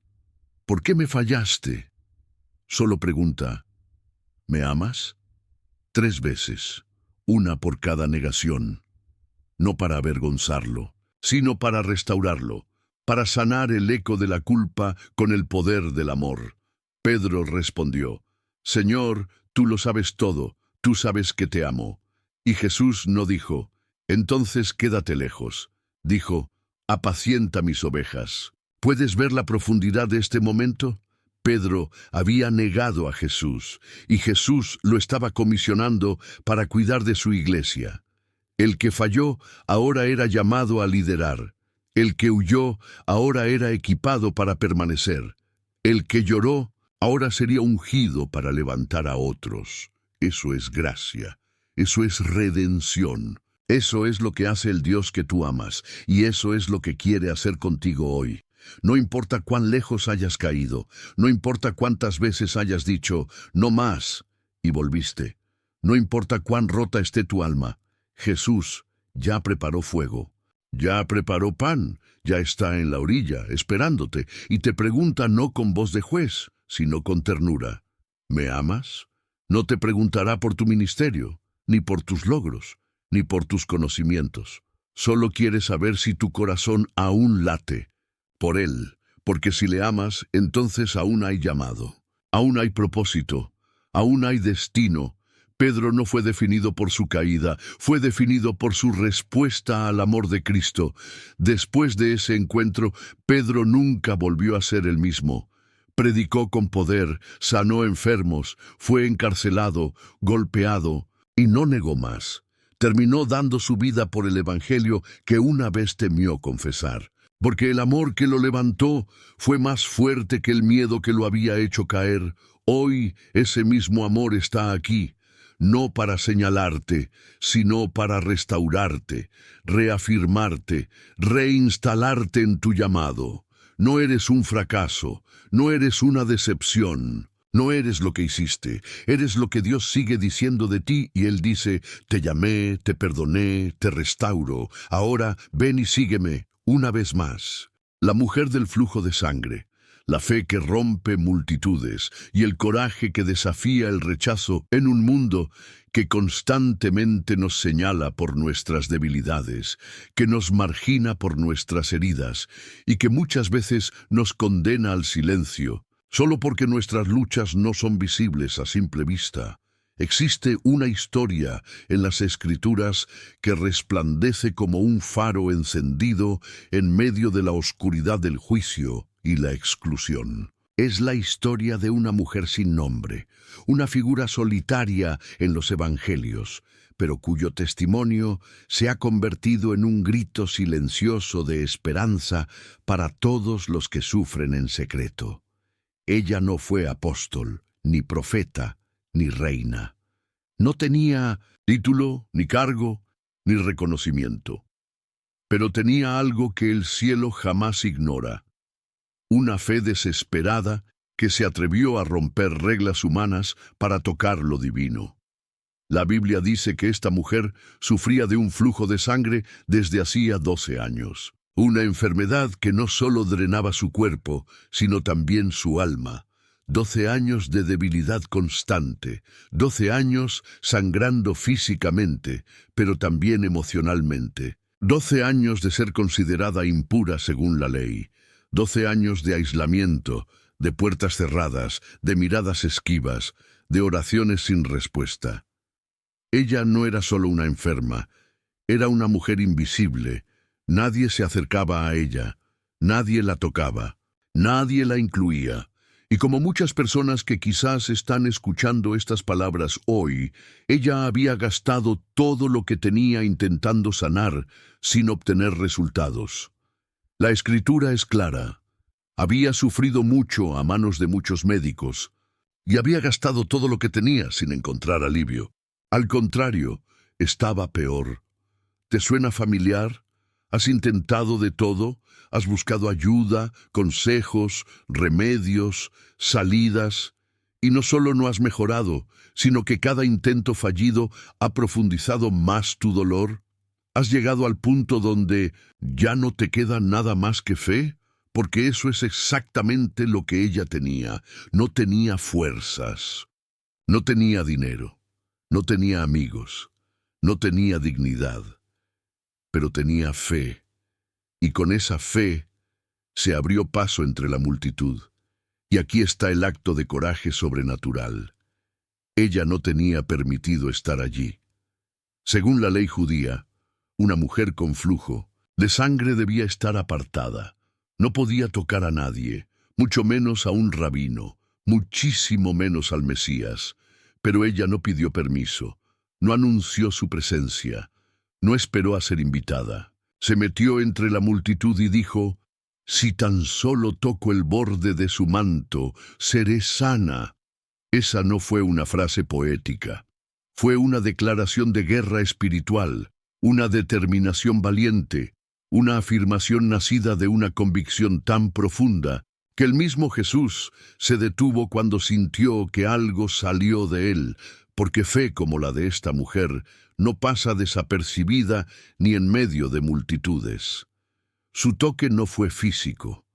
¿por qué me fallaste? Solo pregunta, ¿me amas? 3 veces, una por cada negación. No para avergonzarlo, sino para restaurarlo, para sanar el eco de la culpa con el poder del amor. Pedro respondió: «Señor, tú lo sabes todo, tú sabes que te amo». Y Jesús no dijo: «Entonces quédate lejos». Dijo: «Apacienta mis ovejas». ¿Puedes ver la profundidad de este momento? Pedro había negado a Jesús, y Jesús lo estaba comisionando para cuidar de su iglesia. El que falló ahora era llamado a liderar. El que huyó ahora era equipado para permanecer. El que lloró ahora sería ungido para levantar a otros. Eso es gracia. Eso es redención. Eso es lo que hace el Dios que tú amas, y eso es lo que quiere hacer contigo hoy. No importa cuán lejos hayas caído, no importa cuántas veces hayas dicho «no más» y volviste. No importa cuán rota esté tu alma, Jesús ya preparó fuego. Ya preparó pan, ya está en la orilla, esperándote, y te pregunta no con voz de juez, sino con ternura. ¿Me amas? No te preguntará por tu ministerio, ni por tus logros, ni por tus conocimientos. Solo quiere saber si tu corazón aún late por él, porque si le amas, entonces aún hay llamado, aún hay propósito, aún hay destino. Pedro no fue definido por su caída, fue definido por su respuesta al amor de Cristo. Después de ese encuentro, Pedro nunca volvió a ser el mismo. Predicó con poder, sanó enfermos, fue encarcelado, golpeado, y no negó más. Terminó dando su vida por el Evangelio que una vez temió confesar. Porque el amor que lo levantó fue más fuerte que el miedo que lo había hecho caer. Hoy ese mismo amor está aquí, no para señalarte, sino para restaurarte, reafirmarte, reinstalarte en tu llamado. No eres un fracaso, no eres una decepción, no eres lo que hiciste, eres lo que Dios sigue diciendo de ti y Él dice, te llamé, te perdoné, te restauro, ahora ven y sígueme una vez más. La mujer del flujo de sangre, la fe que rompe multitudes y el coraje que desafía el rechazo en un mundo que constantemente nos señala por nuestras debilidades, que nos margina por nuestras heridas y que muchas veces nos condena al silencio, solo porque nuestras luchas no son visibles a simple vista. Existe una historia en las Escrituras que resplandece como un faro encendido en medio de la oscuridad del juicio y la exclusión. Es la historia de una mujer sin nombre, una figura solitaria en los evangelios, pero cuyo testimonio se ha convertido en un grito silencioso de esperanza para todos los que sufren en secreto. Ella no fue apóstol, ni profeta, ni reina. No tenía título, ni cargo, ni reconocimiento. Pero tenía algo que el cielo jamás ignora. Una fe desesperada que se atrevió a romper reglas humanas para tocar lo divino. La Biblia dice que esta mujer sufría de un flujo de sangre desde hacía 12 años. Una enfermedad que no solo drenaba su cuerpo, sino también su alma. 12 años de debilidad constante, 12 años sangrando físicamente, pero también emocionalmente. 12 años de ser considerada impura según la ley. 12 años de aislamiento, de puertas cerradas, de miradas esquivas, de oraciones sin respuesta. Ella no era solo una enferma, era una mujer invisible. Nadie se acercaba a ella, nadie la tocaba, nadie la incluía. Y como muchas personas que quizás están escuchando estas palabras hoy, ella había gastado todo lo que tenía intentando sanar sin obtener resultados. La Escritura es clara. Había sufrido mucho a manos de muchos médicos y había gastado todo lo que tenía sin encontrar alivio. Al contrario, estaba peor. ¿Te suena familiar? ¿Has intentado de todo? ¿Has buscado ayuda, consejos, remedios, salidas? Y no solo no has mejorado, sino que cada intento fallido ha profundizado más tu dolor. ¿Has llegado al punto donde ya no te queda nada más que fe? Porque eso es exactamente lo que ella tenía. No tenía fuerzas, no tenía dinero, no tenía amigos, no tenía dignidad, pero tenía fe. Y con esa fe se abrió paso entre la multitud. Y aquí está el acto de coraje sobrenatural. Ella no tenía permitido estar allí. Según la ley judía, una mujer con flujo de sangre debía estar apartada. No podía tocar a nadie, mucho menos a un rabino, muchísimo menos al Mesías. Pero ella no pidió permiso, no anunció su presencia, no esperó a ser invitada. Se metió entre la multitud y dijo, «Si tan solo toco el borde de su manto, seré sana». Esa no fue una frase poética. Fue una declaración de guerra espiritual, una determinación valiente, una afirmación nacida de una convicción tan profunda que el mismo Jesús se detuvo cuando sintió que algo salió de él, porque fe como la de esta mujer no pasa desapercibida ni en medio de multitudes. Su toque no fue físico,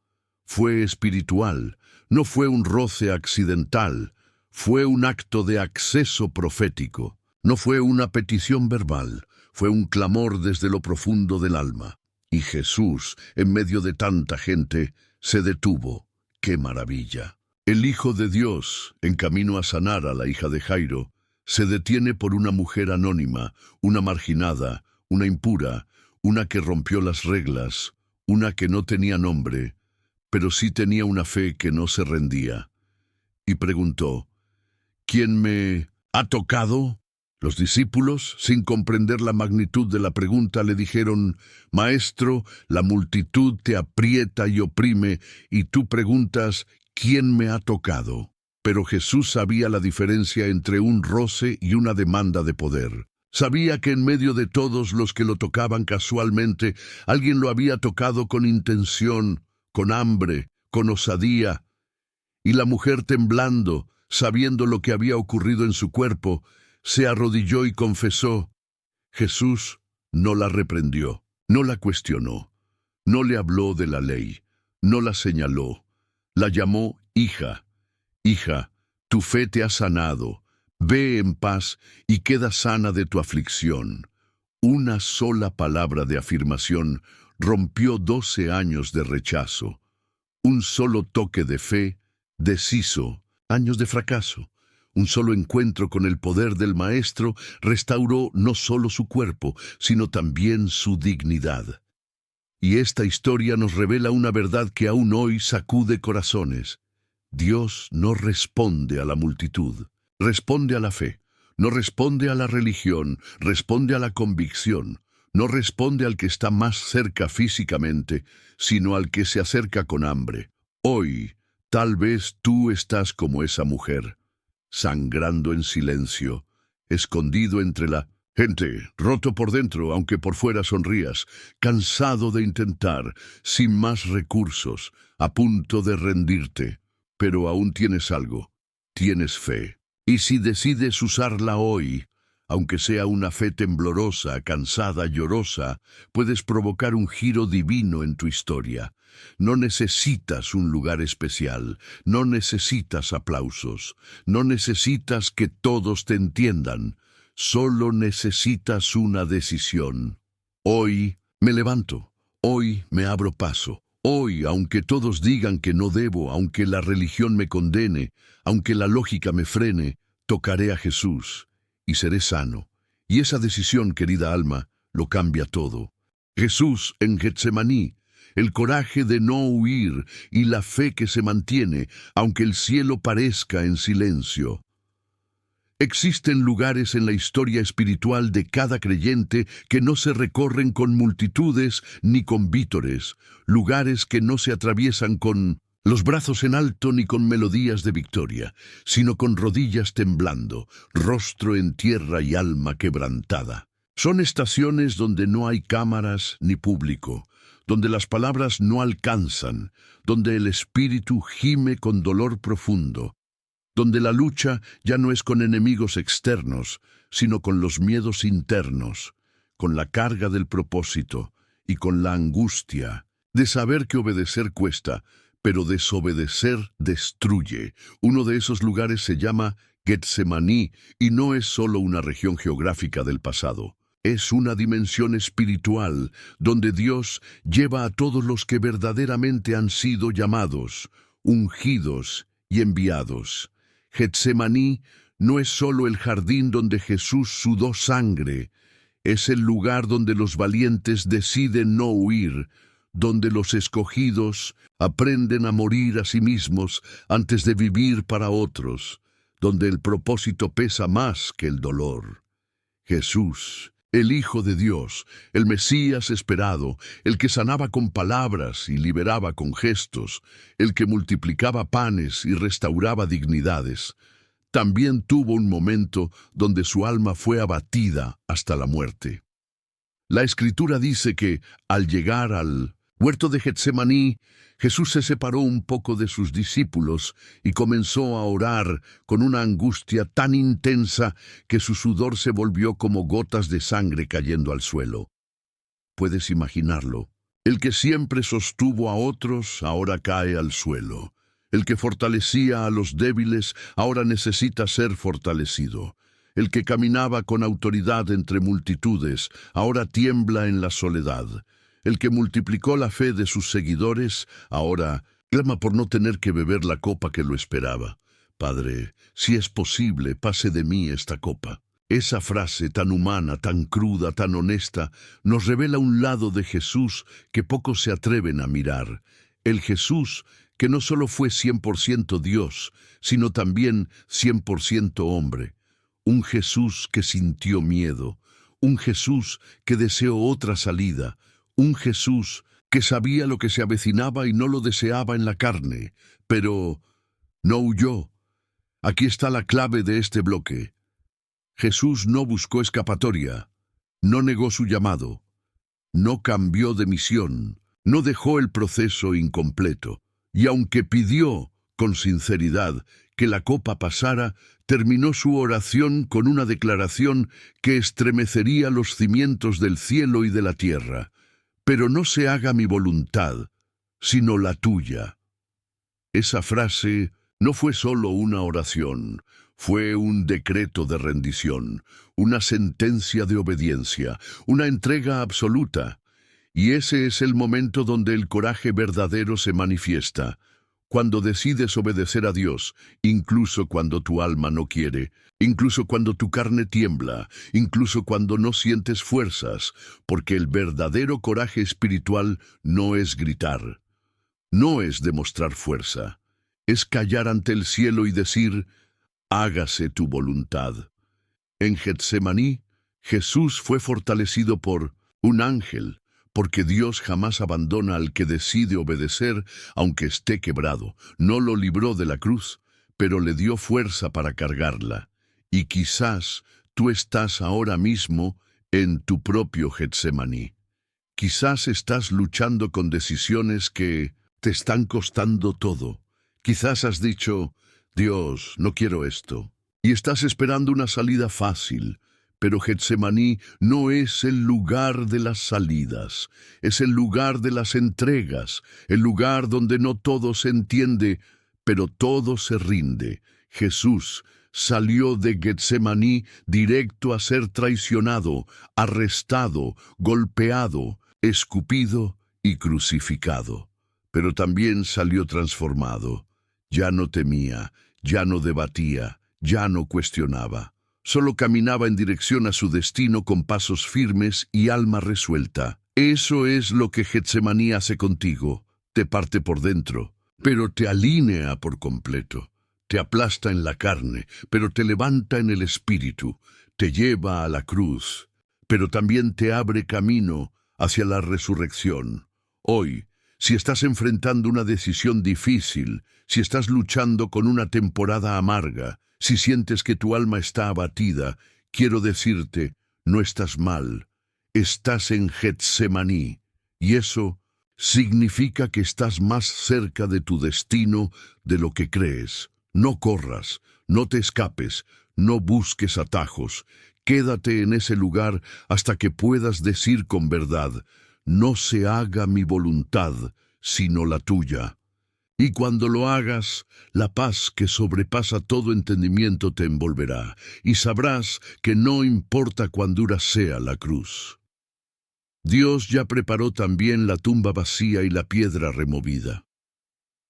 fue espiritual, no fue un roce accidental, fue un acto de acceso profético, no fue una petición verbal, fue un clamor desde lo profundo del alma. Y Jesús, en medio de tanta gente, se detuvo. ¡Qué maravilla! El Hijo de Dios, en camino a sanar a la hija de Jairo, se detiene por una mujer anónima, una marginada, una impura, una que rompió las reglas, una que no tenía nombre, pero sí tenía una fe que no se rendía. Y preguntó, ¿quién me ha tocado? Los discípulos, sin comprender la magnitud de la pregunta, le dijeron, Maestro, la multitud te aprieta y oprime, y tú preguntas, ¿quién me ha tocado? Pero Jesús sabía la diferencia entre un roce y una demanda de poder. Sabía que en medio de todos los que lo tocaban casualmente, alguien lo había tocado con intención, con hambre, con osadía. Y la mujer, temblando, sabiendo lo que había ocurrido en su cuerpo, se arrodilló y confesó. Jesús no la reprendió, no la cuestionó, no le habló de la ley, no la señaló, la llamó hija. Hija, tu fe te ha sanado, ve en paz y queda sana de tu aflicción. Una sola palabra de afirmación rompió 12 años de rechazo. Un solo toque de fe deshizo años de fracaso. Un solo encuentro con el poder del Maestro restauró no solo su cuerpo, sino también su dignidad. Y esta historia nos revela una verdad que aún hoy sacude corazones. Dios no responde a la multitud, responde a la fe. No responde a la religión, responde a la convicción. No responde al que está más cerca físicamente, sino al que se acerca con hambre. Hoy, tal vez tú estás como esa mujer, sangrando en silencio, escondido entre la gente, roto por dentro, aunque por fuera sonrías, cansado de intentar, sin más recursos, a punto de rendirte. Pero aún tienes algo, tienes fe. Y si decides usarla hoy, aunque sea una fe temblorosa, cansada, llorosa, puedes provocar un giro divino en tu historia. No necesitas un lugar especial, no necesitas aplausos, no necesitas que todos te entiendan, solo necesitas una decisión. Hoy me levanto, hoy me abro paso, hoy, aunque todos digan que no debo, aunque la religión me condene, aunque la lógica me frene, tocaré a Jesús y seré sano. Y esa decisión, querida alma, lo cambia todo. Jesús en Getsemaní, el coraje de no huir y la fe que se mantiene, aunque el cielo parezca en silencio. Existen lugares en la historia espiritual de cada creyente que no se recorren con multitudes ni con vítores, lugares que no se atraviesan con los brazos en alto ni con melodías de victoria, sino con rodillas temblando, rostro en tierra y alma quebrantada. Son estaciones donde no hay cámaras ni público, donde las palabras no alcanzan, donde el espíritu gime con dolor profundo, donde la lucha ya no es con enemigos externos, sino con los miedos internos, con la carga del propósito y con la angustia de saber que obedecer cuesta, pero desobedecer destruye. Uno de esos lugares se llama Getsemaní y no es solo una región geográfica del pasado. Es una dimensión espiritual donde Dios lleva a todos los que verdaderamente han sido llamados, ungidos y enviados. Getsemaní no es solo el jardín donde Jesús sudó sangre, es el lugar donde los valientes deciden no huir, donde los escogidos aprenden a morir a sí mismos antes de vivir para otros, donde el propósito pesa más que el dolor. Jesús, el Hijo de Dios, el Mesías esperado, el que sanaba con palabras y liberaba con gestos, el que multiplicaba panes y restauraba dignidades, también tuvo un momento donde su alma fue abatida hasta la muerte. La Escritura dice que, al llegar al Huerto de Getsemaní, Jesús se separó un poco de sus discípulos y comenzó a orar con una angustia tan intensa que su sudor se volvió como gotas de sangre cayendo al suelo. Puedes imaginarlo. El que siempre sostuvo a otros ahora cae al suelo. El que fortalecía a los débiles ahora necesita ser fortalecido. El que caminaba con autoridad entre multitudes ahora tiembla en la soledad. El que multiplicó la fe de sus seguidores ahora clama por no tener que beber la copa que lo esperaba. Padre, si es posible, pase de mí esta copa. Esa frase tan humana, tan cruda, tan honesta, nos revela un lado de Jesús que pocos se atreven a mirar. El Jesús que no solo fue 100% Dios, sino también 100% hombre. Un Jesús que sintió miedo, un Jesús que deseó otra salida, un Jesús que sabía lo que se avecinaba y no lo deseaba en la carne, pero no huyó. Aquí está la clave de este bloque. Jesús no buscó escapatoria, no negó su llamado, no cambió de misión, no dejó el proceso incompleto, y aunque pidió con sinceridad que la copa pasara, terminó su oración con una declaración que estremecería los cimientos del cielo y de la tierra. Pero no se haga mi voluntad, sino la tuya. Esa frase no fue solo una oración, fue un decreto de rendición, una sentencia de obediencia, una entrega absoluta. Y ese es el momento donde el coraje verdadero se manifiesta, cuando decides obedecer a Dios, incluso cuando tu alma no quiere, incluso cuando tu carne tiembla, incluso cuando no sientes fuerzas, porque el verdadero coraje espiritual no es gritar, no es demostrar fuerza, es callar ante el cielo y decir, hágase tu voluntad. En Getsemaní, Jesús fue fortalecido por un ángel, porque Dios jamás abandona al que decide obedecer, aunque esté quebrado. No lo libró de la cruz, pero le dio fuerza para cargarla. Y quizás tú estás ahora mismo en tu propio Getsemaní. Quizás estás luchando con decisiones que te están costando todo. Quizás has dicho, Dios, no quiero esto. Y estás esperando una salida fácil. Pero Getsemaní no es el lugar de las salidas, es el lugar de las entregas, el lugar donde no todo se entiende, pero todo se rinde. Jesús salió de Getsemaní directo a ser traicionado, arrestado, golpeado, escupido y crucificado. Pero también salió transformado. Ya no temía, ya no debatía, ya no cuestionaba. Solo caminaba en dirección a su destino con pasos firmes y alma resuelta. Eso es lo que Getsemaní hace contigo. Te parte por dentro, pero te alinea por completo. Te aplasta en la carne, pero te levanta en el espíritu. Te lleva a la cruz, pero también te abre camino hacia la resurrección. Hoy, si estás enfrentando una decisión difícil, si estás luchando con una temporada amarga, si sientes que tu alma está abatida, quiero decirte, no estás mal, estás en Getsemaní, y eso significa que estás más cerca de tu destino de lo que crees. No corras, no te escapes, no busques atajos, quédate en ese lugar hasta que puedas decir con verdad, no se haga mi voluntad, sino la tuya. Y cuando lo hagas, la paz que sobrepasa todo entendimiento te envolverá, y sabrás que no importa cuán dura sea la cruz. Dios ya preparó también la tumba vacía y la piedra removida.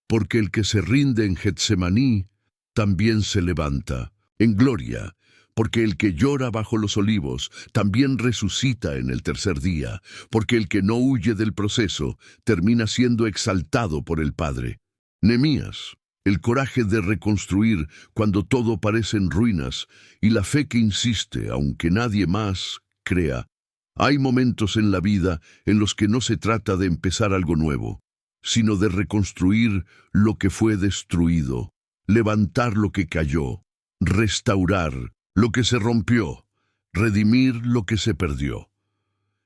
Porque el que se rinde en Getsemaní, también se levanta, en gloria, porque el que llora bajo los olivos, también resucita en el tercer día, porque el que no huye del proceso, termina siendo exaltado por el Padre. Nehemías, el coraje de reconstruir cuando todo parece en ruinas y la fe que insiste aunque nadie más crea. Hay momentos en la vida en los que no se trata de empezar algo nuevo, sino de reconstruir lo que fue destruido, levantar lo que cayó, restaurar lo que se rompió, redimir lo que se perdió.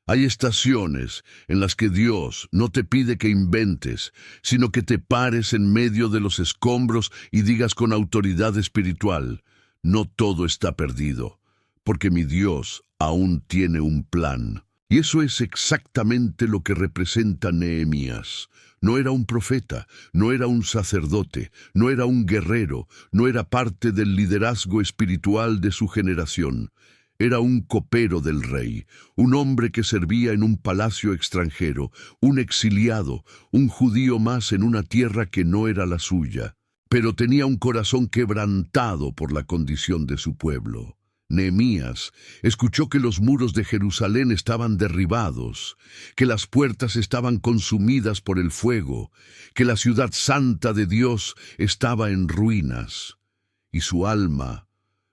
Hay estaciones en las que Dios no te pide que inventes, sino que te pares en medio de los escombros y digas con autoridad espiritual: no todo está perdido, porque mi Dios aún tiene un plan. Y eso es exactamente lo que representa Nehemías. No era un profeta, no era un sacerdote, no era un guerrero, no era parte del liderazgo espiritual de su generación. Era un copero del rey, un hombre que servía en un palacio extranjero, un exiliado, un judío más en una tierra que no era la suya, pero tenía un corazón quebrantado por la condición de su pueblo. Nehemías escuchó que los muros de Jerusalén estaban derribados, que las puertas estaban consumidas por el fuego, que la ciudad santa de Dios estaba en ruinas, y su alma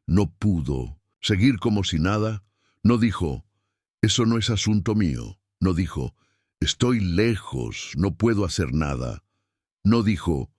no pudo seguir como si nada. No dijo: eso no es asunto mío. No dijo: estoy lejos, no puedo hacer nada. No dijo: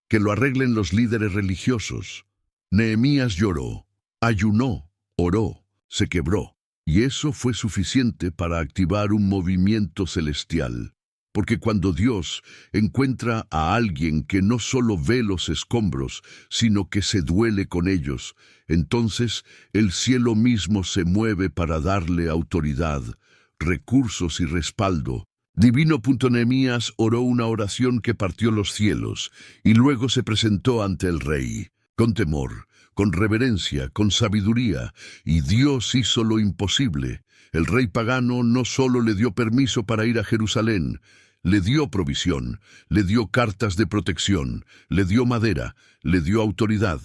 que lo arreglen los líderes religiosos. Nehemías lloró, ayunó, oró, se quebró. Y eso fue suficiente para activar un movimiento celestial. Porque cuando Dios encuentra a alguien que no solo ve los escombros, sino que se duele con ellos, entonces el cielo mismo se mueve para darle autoridad, recursos y respaldo. Divino. Nehemías oró una oración que partió los cielos, y luego se presentó ante el rey, con temor, con reverencia, con sabiduría, y Dios hizo lo imposible. El rey pagano no solo le dio permiso para ir a Jerusalén, le dio provisión, le dio cartas de protección, le dio madera, le dio autoridad.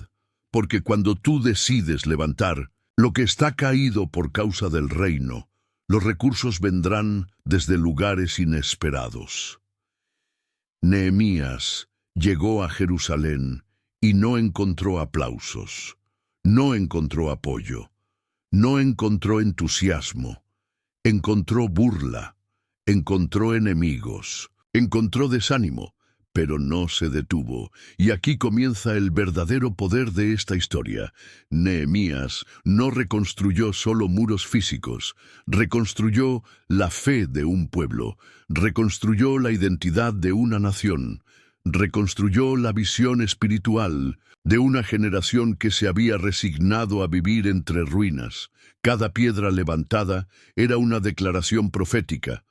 Porque cuando tú decides levantar lo que está caído por causa del reino, los recursos vendrán desde lugares inesperados. Nehemías llegó a Jerusalén y no encontró aplausos, no encontró apoyo, no encontró entusiasmo, encontró burla, encontró enemigos, encontró desánimo, pero no se detuvo. Y aquí comienza el verdadero poder de esta historia. Nehemías no reconstruyó solo muros físicos, reconstruyó la fe de un pueblo, reconstruyó la identidad de una nación, reconstruyó la visión espiritual de una generación que se había resignado a vivir entre ruinas. Cada piedra levantada era una declaración profética.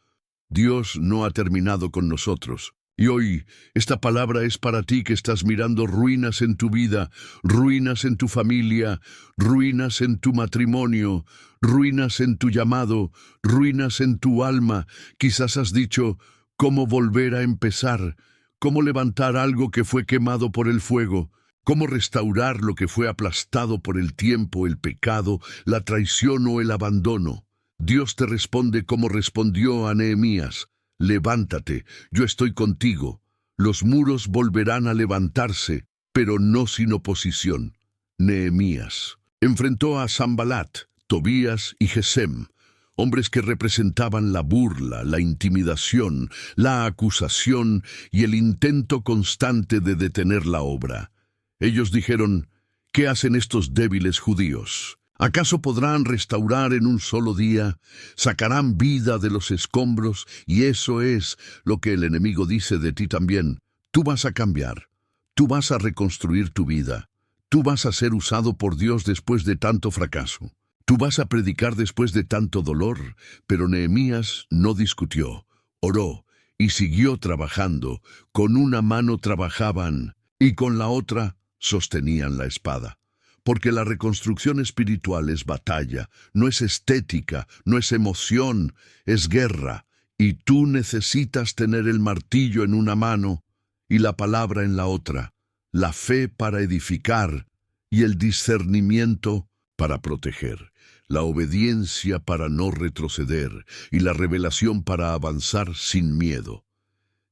Dios no ha terminado con nosotros. Y hoy, esta palabra es para ti que estás mirando ruinas en tu vida, ruinas en tu familia, ruinas en tu matrimonio, ruinas en tu llamado, ruinas en tu alma. Quizás has dicho: ¿cómo volver a empezar? ¿Cómo levantar algo que fue quemado por el fuego? ¿Cómo restaurar lo que fue aplastado por el tiempo, el pecado, la traición o el abandono? Dios te responde como respondió a Nehemías: levántate, yo estoy contigo. Los muros volverán a levantarse, pero no sin oposición. Nehemías enfrentó a Sanbalat, Tobías y Gesem, hombres que representaban la burla, la intimidación, la acusación y el intento constante de detener la obra. Ellos dijeron: ¿qué hacen estos débiles judíos? ¿Acaso podrán restaurar en un solo día? ¿Sacarán vida de los escombros? Y eso es lo que el enemigo dice de ti también. Tú vas a cambiar. Tú vas a reconstruir tu vida. Tú vas a ser usado por Dios después de tanto fracaso. Tú vas a predicar después de tanto dolor. Pero Nehemías no discutió. Oró y siguió trabajando. Con una mano trabajaban y con la otra sostenían la espada. Porque la reconstrucción espiritual es batalla, no es estética, no es emoción, es guerra. Y tú necesitas tener el martillo en una mano y la palabra en la otra, la fe para edificar y el discernimiento para proteger, la obediencia para no retroceder y la revelación para avanzar sin miedo.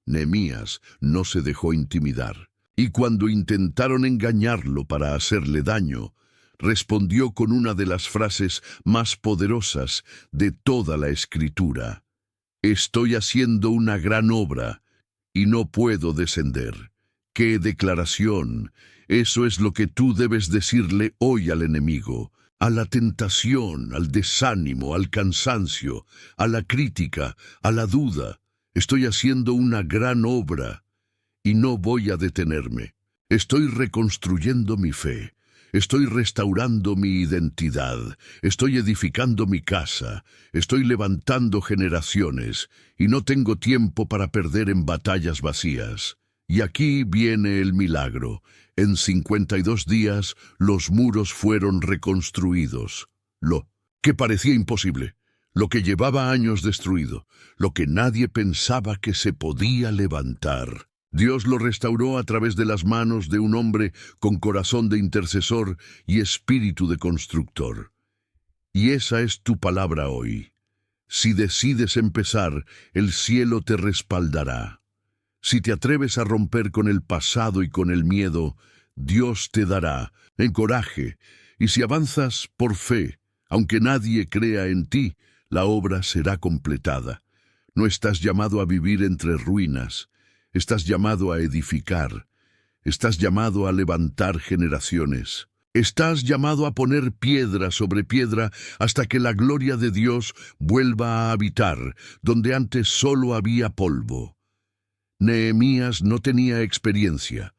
Nehemías no se dejó intimidar. Y cuando intentaron engañarlo para hacerle daño, respondió con una de las frases más poderosas de toda la Escritura: estoy haciendo una gran obra y no puedo descender. ¡Qué declaración! Eso es lo que tú debes decirle hoy al enemigo. a la tentación, al desánimo, al cansancio, a la crítica, a la duda. Estoy haciendo una gran obra y no voy a detenerme. Estoy reconstruyendo mi fe. Estoy restaurando mi identidad. Estoy edificando mi casa. Estoy levantando generaciones y no tengo tiempo para perder en batallas vacías. Y aquí viene el milagro. En 52 días los muros fueron reconstruidos. Lo que parecía imposible, lo que llevaba años destruido, lo que nadie pensaba que se podía levantar. Dios lo restauró a través de las manos de un hombre con corazón de intercesor y espíritu de constructor. Y esa es tu palabra hoy. Si decides empezar, el cielo te respaldará. Si te atreves a romper con el pasado y con el miedo, Dios te dará encoraje. Y si avanzas por fe, aunque nadie crea en ti, la obra será completada. No estás llamado a vivir entre ruinas. Estás llamado a edificar. Estás llamado a levantar generaciones. Estás llamado a poner piedra sobre piedra hasta que la gloria de Dios vuelva a habitar donde antes solo había polvo. Nehemías no tenía experiencia,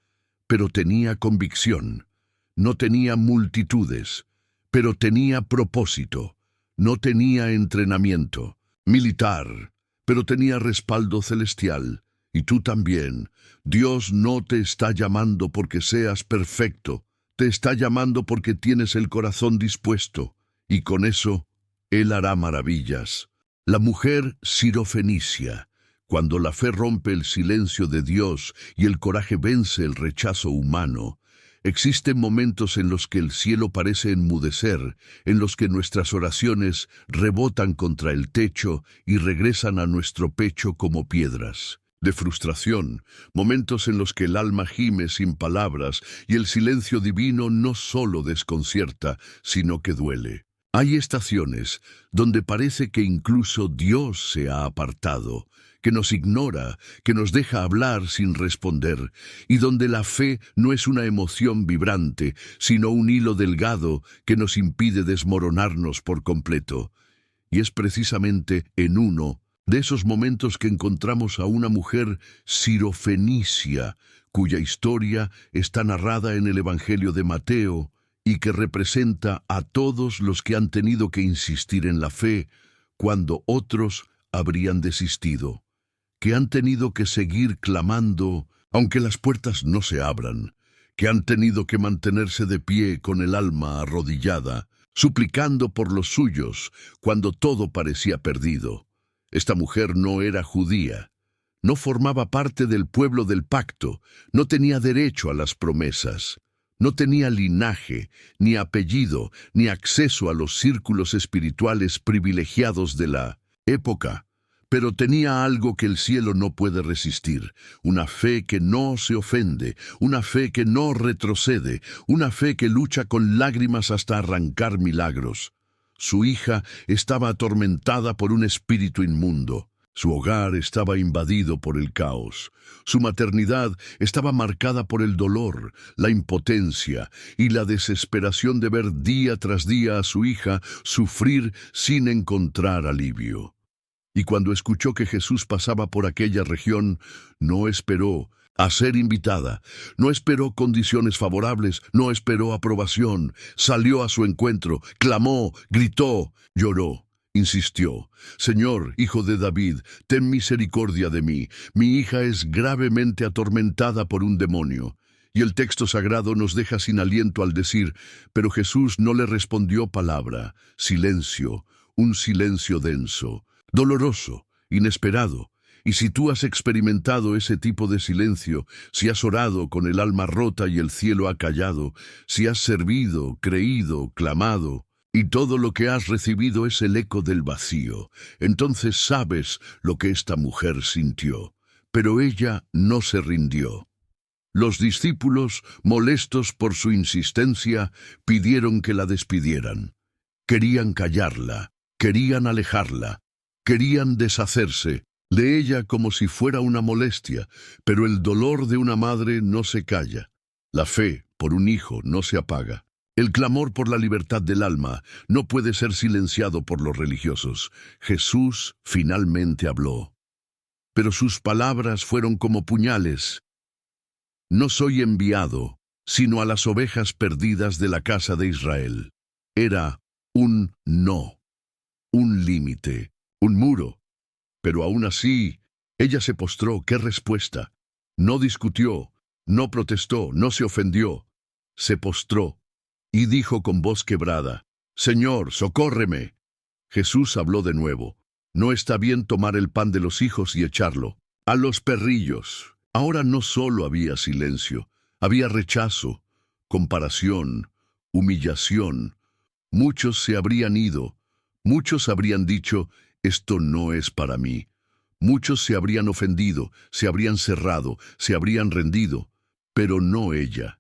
pero tenía convicción. No tenía multitudes, pero tenía propósito. No tenía entrenamiento militar, pero tenía respaldo celestial. Y tú también. Dios no te está llamando porque seas perfecto. Te está llamando porque tienes el corazón dispuesto. Y con eso, Él hará maravillas. La mujer sirofenicia. Cuando la fe rompe el silencio de Dios y el coraje vence el rechazo humano, existen momentos en los que el cielo parece enmudecer, en los que nuestras oraciones rebotan contra el techo y regresan a nuestro pecho como piedras de frustración, momentos en los que el alma gime sin palabras y el silencio divino no solo desconcierta, sino que duele. Hay estaciones donde parece que incluso Dios se ha apartado, que nos ignora, que nos deja hablar sin responder, y donde la fe no es una emoción vibrante, sino un hilo delgado que nos impide desmoronarnos por completo. Y es precisamente en uno de esos momentos que encontramos a una mujer sirofenicia, cuya historia está narrada en el Evangelio de Mateo y que representa a todos los que han tenido que insistir en la fe cuando otros habrían desistido, que han tenido que seguir clamando aunque las puertas no se abran, que han tenido que mantenerse de pie con el alma arrodillada, suplicando por los suyos cuando todo parecía perdido. Esta mujer no era judía, no formaba parte del pueblo del pacto, no tenía derecho a las promesas, no tenía linaje, ni apellido, ni acceso a los círculos espirituales privilegiados de la época, pero tenía algo que el cielo no puede resistir, una fe que no se ofende, una fe que no retrocede, una fe que lucha con lágrimas hasta arrancar milagros. Su hija estaba atormentada por un espíritu inmundo. Su hogar estaba invadido por el caos. Su maternidad estaba marcada por el dolor, la impotencia y la desesperación de ver día tras día a su hija sufrir sin encontrar alivio. Y cuando escuchó que Jesús pasaba por aquella región, no esperó a ser invitada, no esperó condiciones favorables, no esperó aprobación, salió a su encuentro, clamó, gritó, lloró, insistió: «Señor, hijo de David, ten misericordia de mí, mi hija es gravemente atormentada por un demonio». Y el texto sagrado nos deja sin aliento al decir: pero Jesús no le respondió palabra, silencio, un silencio denso, doloroso, inesperado. Y si tú has experimentado ese tipo de silencio, si has orado con el alma rota y el cielo ha callado, si has servido, creído, clamado, y todo lo que has recibido es el eco del vacío, entonces sabes lo que esta mujer sintió. Pero ella no se rindió. Los discípulos, molestos por su insistencia, pidieron que la despidieran. Querían callarla, querían alejarla, querían deshacerse de ella como si fuera una molestia, pero el dolor de una madre no se calla. La fe por un hijo no se apaga. El clamor por la libertad del alma no puede ser silenciado por los religiosos. Jesús finalmente habló. Pero sus palabras fueron como puñales. No soy enviado, sino a las ovejas perdidas de la casa de Israel. Era un no, un límite, un muro. Pero aún así, ella se postró. ¿Qué respuesta? No discutió, no protestó, no se ofendió. Se postró y dijo con voz quebrada: «Señor, socórreme». Jesús habló de nuevo. No está bien tomar el pan de los hijos y echarlo a los perrillos. Ahora no solo había silencio, había rechazo, comparación, humillación. Muchos se habrían ido, muchos habrían dicho: «Esto no es para mí». Muchos se habrían ofendido, se habrían cerrado, se habrían rendido, pero no ella.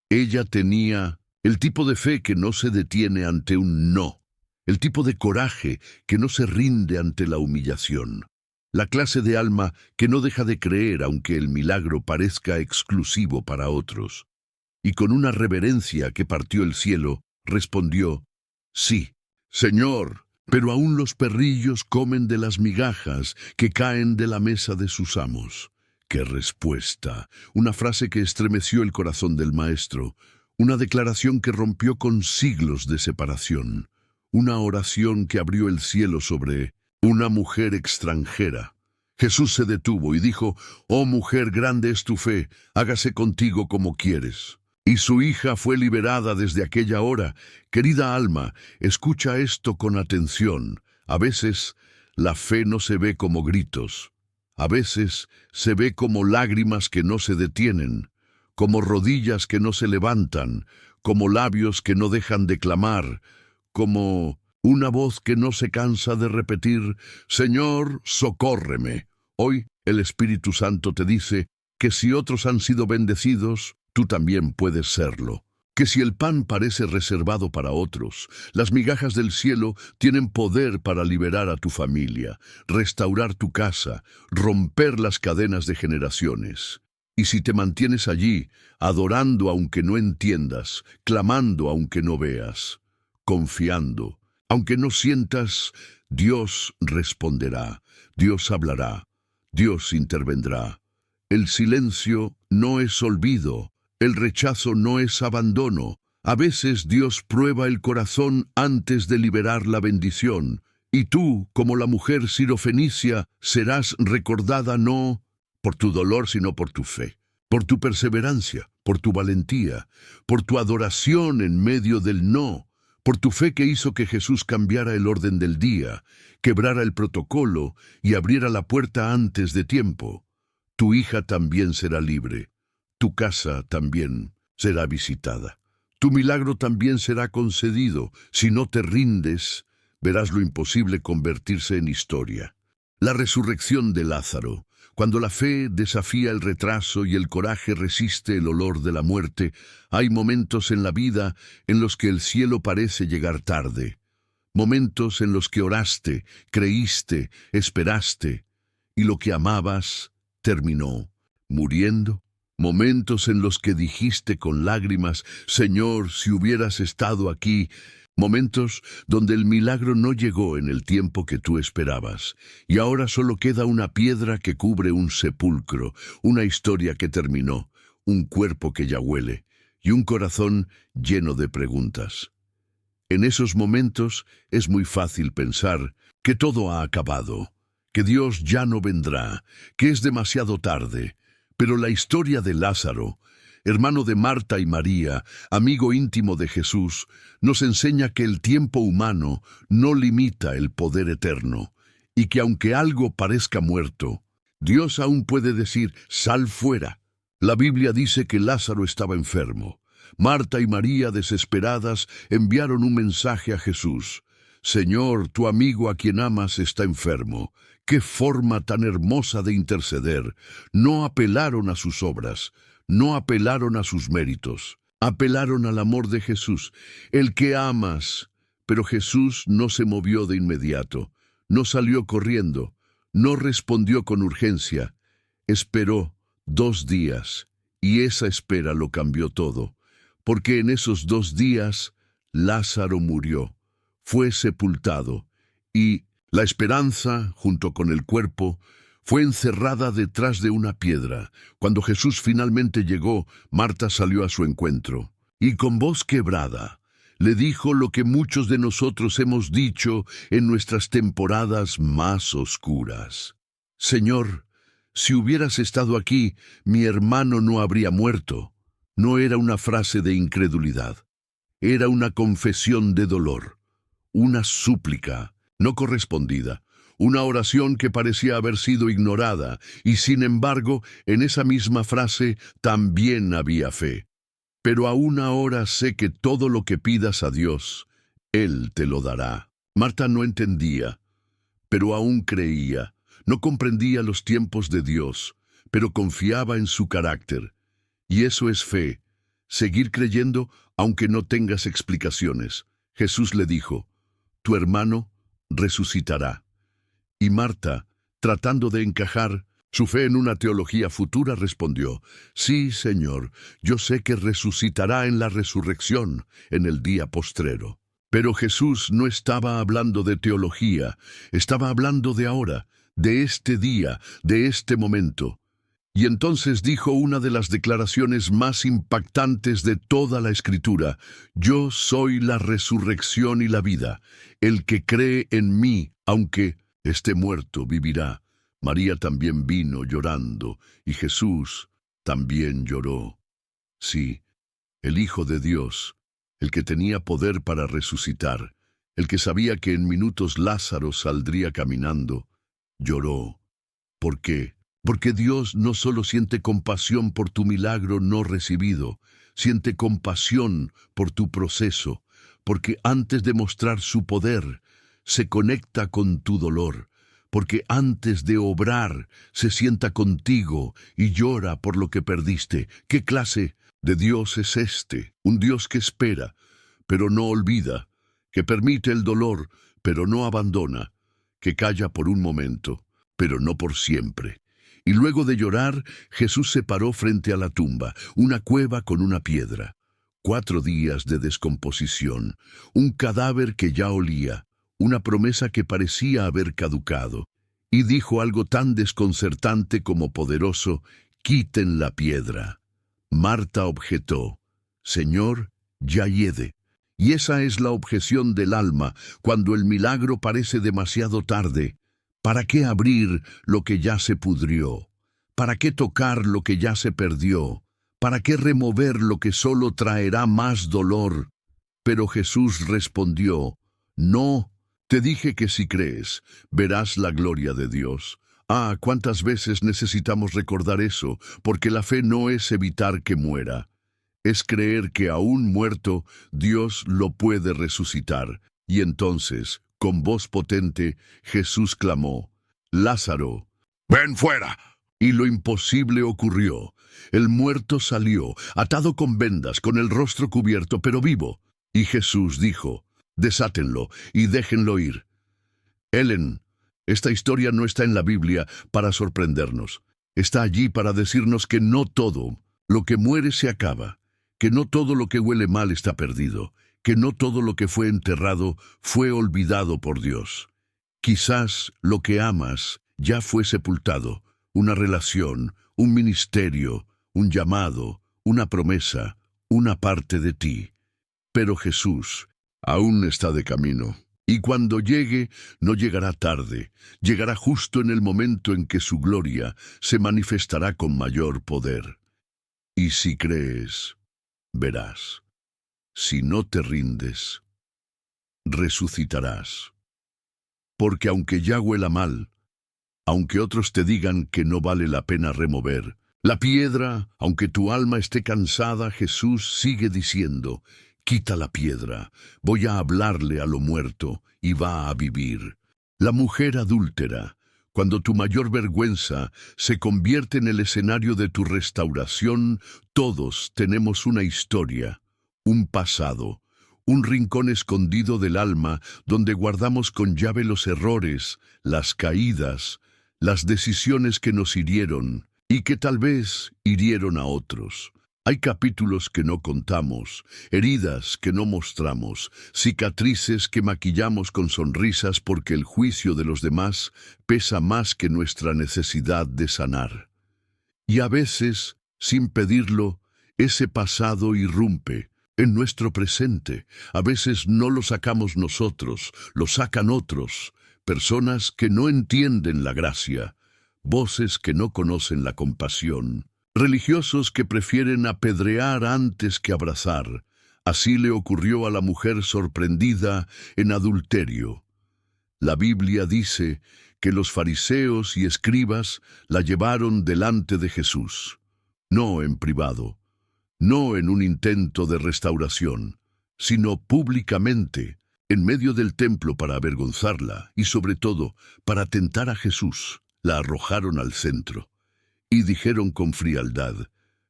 Ella tenía el tipo de fe que no se detiene ante un no, el tipo de coraje que no se rinde ante la humillación, la clase de alma que no deja de creer aunque el milagro parezca exclusivo para otros. Y con una reverencia que partió el cielo, respondió: «Sí, Señor, pero aún los perrillos comen de las migajas que caen de la mesa de sus amos». ¡Qué respuesta! Una frase que estremeció el corazón del maestro, una declaración que rompió con siglos de separación, una oración que abrió el cielo sobre una mujer extranjera. Jesús se detuvo y dijo: «Oh mujer, grande es tu fe, hágase contigo como quieres». Y su hija fue liberada desde aquella hora. Querida alma, escucha esto con atención. A veces la fe no se ve como gritos. A veces se ve como lágrimas que no se detienen, como rodillas que no se levantan, como labios que no dejan de clamar, como una voz que no se cansa de repetir: «Señor, socórreme». Hoy el Espíritu Santo te dice que si otros han sido bendecidos, tú también puedes serlo. Que si el pan parece reservado para otros, las migajas del cielo tienen poder para liberar a tu familia, restaurar tu casa, romper las cadenas de generaciones. Y si te mantienes allí, adorando aunque no entiendas, clamando aunque no veas, confiando, aunque no sientas, Dios responderá, Dios hablará, Dios intervendrá. El silencio no es olvido. El rechazo no es abandono. A veces Dios prueba el corazón antes de liberar la bendición. Y tú, como la mujer sirofenicia, serás recordada no por tu dolor, sino por tu fe, por tu perseverancia, por tu valentía, por tu adoración en medio del no, por tu fe que hizo que Jesús cambiara el orden del día, quebrara el protocolo y abriera la puerta antes de tiempo. Tu hija también será libre. Tu casa también será visitada. Tu milagro también será concedido. Si no te rindes, verás lo imposible convertirse en historia. La resurrección de Lázaro. Cuando la fe desafía el retraso y el coraje resiste el olor de la muerte, hay momentos en la vida en los que el cielo parece llegar tarde. Momentos en los que oraste, creíste, esperaste, y lo que amabas terminó muriendo. Momentos en los que dijiste con lágrimas: «Señor, si hubieras estado aquí». Momentos donde el milagro no llegó en el tiempo que tú esperabas, y ahora solo queda una piedra que cubre un sepulcro, una historia que terminó, un cuerpo que ya huele, y un corazón lleno de preguntas. En esos momentos es muy fácil pensar que todo ha acabado, que Dios ya no vendrá, que es demasiado tarde. Pero la historia de Lázaro, hermano de Marta y María, amigo íntimo de Jesús, nos enseña que el tiempo humano no limita el poder eterno, y que aunque algo parezca muerto, Dios aún puede decir: «Sal fuera». La Biblia dice que Lázaro estaba enfermo. Marta y María, desesperadas, enviaron un mensaje a Jesús: «Señor, tu amigo a quien amas está enfermo». ¡Qué forma tan hermosa de interceder! No apelaron a sus obras, no apelaron a sus méritos, apelaron al amor de Jesús, el que amas. Pero Jesús no se movió de inmediato, no salió corriendo, no respondió con urgencia. Esperó 2 días, y esa espera lo cambió todo. porque en esos 2 días Lázaro murió, fue sepultado, y la esperanza, junto con el cuerpo, fue encerrada detrás de una piedra. Cuando Jesús finalmente llegó, Marta salió a su encuentro, y con voz quebrada le dijo lo que muchos de nosotros hemos dicho en nuestras temporadas más oscuras. Señor, si hubieras estado aquí, mi hermano no habría muerto. No era una frase de incredulidad, era una confesión de dolor, una súplica no correspondida, una oración que parecía haber sido ignorada, y sin embargo, en esa misma frase también había fe. Pero aún ahora sé que todo lo que pidas a Dios, Él te lo dará. Marta no entendía, pero aún creía. No comprendía los tiempos de Dios, pero confiaba en su carácter. Y eso es fe, seguir creyendo aunque no tengas explicaciones. Jesús le dijo, tu hermano resucitará. Y Marta, tratando de encajar su fe en una teología futura, respondió, sí, Señor, yo sé que resucitará en la resurrección, en el día postrero. Pero Jesús no estaba hablando de teología, estaba hablando de ahora, de este día, de este momento. Y entonces dijo una de las declaraciones más impactantes de toda la Escritura, yo soy la resurrección y la vida. El que cree en mí, aunque esté muerto, vivirá. María también vino llorando, y Jesús también lloró. Sí, el Hijo de Dios, el que tenía poder para resucitar, el que sabía que en minutos Lázaro saldría caminando, lloró. ¿Por qué? Porque Dios no solo siente compasión por tu milagro no recibido, siente compasión por tu proceso, porque antes de mostrar su poder, se conecta con tu dolor, porque antes de obrar, se sienta contigo y llora por lo que perdiste. ¿Qué clase de Dios es este? Un Dios que espera, pero no olvida, que permite el dolor, pero no abandona, que calla por un momento, pero no por siempre. Y luego de llorar, Jesús se paró frente a la tumba, una cueva con una piedra. 4 días de descomposición, un cadáver que ya olía, una promesa que parecía haber caducado. Y dijo algo tan desconcertante como poderoso, quiten la piedra. Marta objetó, Señor, ya hiede. Y esa es la objeción del alma, cuando el milagro parece demasiado tarde. ¿Para qué abrir lo que ya se pudrió? ¿Para qué tocar lo que ya se perdió? ¿Para qué remover lo que solo traerá más dolor? Pero Jesús respondió, no, te dije que si crees, verás la gloria de Dios. Ah, cuántas veces necesitamos recordar eso, porque la fe no es evitar que muera. Es creer que aún muerto, Dios lo puede resucitar. Y entonces, con voz potente, Jesús clamó, Lázaro, ven fuera. Y lo imposible ocurrió. El muerto salió, atado con vendas, con el rostro cubierto, pero vivo. Y Jesús dijo, desátenlo y déjenlo ir. Ellen, esta historia no está en la Biblia para sorprendernos. Está allí para decirnos que no todo lo que muere se acaba, que no todo lo que huele mal está perdido, que no todo lo que fue enterrado fue olvidado por Dios. Quizás lo que amas ya fue sepultado, una relación, un ministerio, un llamado, una promesa, una parte de ti. Pero Jesús aún está de camino. Y cuando llegue, no llegará tarde, llegará justo en el momento en que su gloria se manifestará con mayor poder. Y si crees, verás. Si no te rindes, resucitarás. Porque aunque ya huela mal, aunque otros te digan que no vale la pena remover la piedra, aunque tu alma esté cansada, Jesús sigue diciendo, quita la piedra, voy a hablarle a lo muerto y va a vivir. La mujer adúltera, cuando tu mayor vergüenza se convierte en el escenario de tu restauración, todos tenemos una historia, un pasado, un rincón escondido del alma donde guardamos con llave los errores, las caídas, las decisiones que nos hirieron y que tal vez hirieron a otros. Hay capítulos que no contamos, heridas que no mostramos, cicatrices que maquillamos con sonrisas porque el juicio de los demás pesa más que nuestra necesidad de sanar. Y a veces, sin pedirlo, ese pasado irrumpe en nuestro presente. A veces no lo sacamos nosotros, lo sacan otros, personas que no entienden la gracia, voces que no conocen la compasión, religiosos que prefieren apedrear antes que abrazar. Así le ocurrió a la mujer sorprendida en adulterio. La Biblia dice que los fariseos y escribas la llevaron delante de Jesús, no en privado, no en un intento de restauración, sino públicamente, en medio del templo para avergonzarla y sobre todo para tentar a Jesús. La arrojaron al centro y dijeron con frialdad: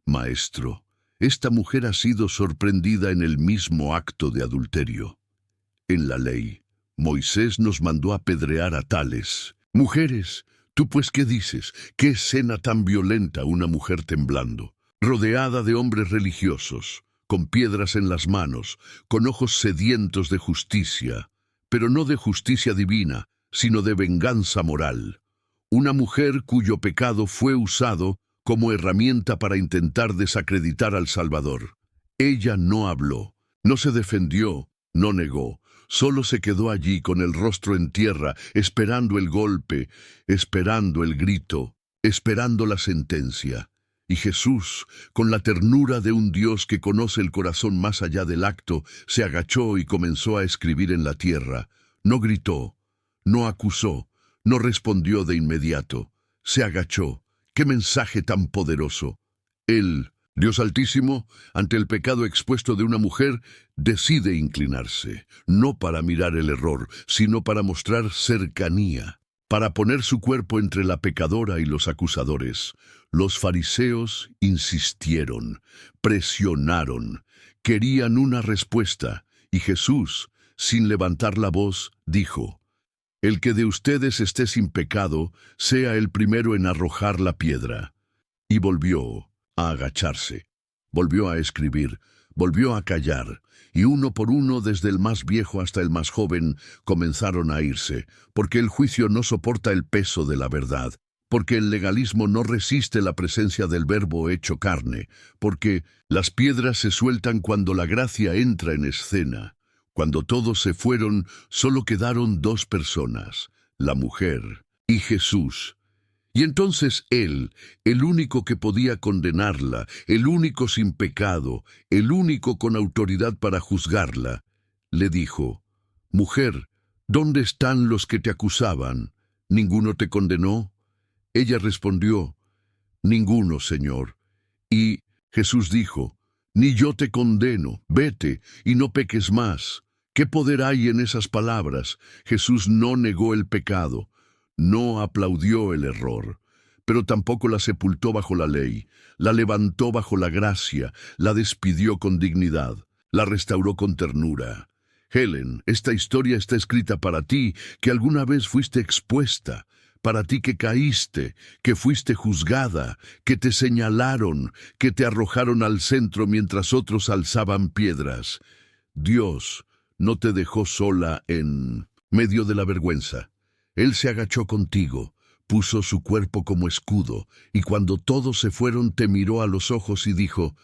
«Maestro, esta mujer ha sido sorprendida en el mismo acto de adulterio. En la ley, Moisés nos mandó apedrear a tales. Mujeres, ¿tú pues qué dices? ¿Qué escena tan violenta una mujer temblando, rodeada de hombres religiosos, con piedras en las manos, con ojos sedientos de justicia, pero no de justicia divina, sino de venganza moral? Una mujer cuyo pecado fue usado como herramienta para intentar desacreditar al Salvador. Ella no habló, no se defendió, no negó, solo se quedó allí con el rostro en tierra, esperando el golpe, esperando el grito, esperando la sentencia. Y Jesús, con la ternura de un Dios que conoce el corazón más allá del acto, se agachó y comenzó a escribir en la tierra. No gritó, no acusó, no respondió de inmediato. Se agachó. ¡Qué mensaje tan poderoso! Él, Dios Altísimo, ante el pecado expuesto de una mujer, decide inclinarse, no para mirar el error, sino para mostrar cercanía, para poner su cuerpo entre la pecadora y los acusadores. Los fariseos insistieron, presionaron, querían una respuesta, y Jesús, sin levantar la voz, dijo: «El que de ustedes esté sin pecado, sea el primero en arrojar la piedra». Y volvió a agacharse, volvió a escribir, volvió a callar, y uno por uno, desde el más viejo hasta el más joven, comenzaron a irse, porque el juicio no soporta el peso de la verdad, porque el legalismo no resiste la presencia del Verbo hecho carne, porque las piedras se sueltan cuando la gracia entra en escena. Cuando todos se fueron, solo quedaron dos personas, la mujer y Jesús. Y entonces él, el único que podía condenarla, el único sin pecado, el único con autoridad para juzgarla, le dijo: «Mujer, ¿dónde están los que te acusaban? ¿Ninguno te condenó?» Ella respondió: «Ninguno, Señor». Y Jesús dijo: «Ni yo te condeno, vete y no peques más». ¿Qué poder hay en esas palabras? Jesús no negó el pecado, no aplaudió el error, pero tampoco la sepultó bajo la ley, la levantó bajo la gracia, la despidió con dignidad, la restauró con ternura. Helen, esta historia está escrita para ti, que alguna vez fuiste expuesta, para ti que caíste, que fuiste juzgada, que te señalaron, que te arrojaron al centro mientras otros alzaban piedras. Dios no te dejó sola en medio de la vergüenza. Él se agachó contigo, puso su cuerpo como escudo, y cuando todos se fueron te miró a los ojos y dijo: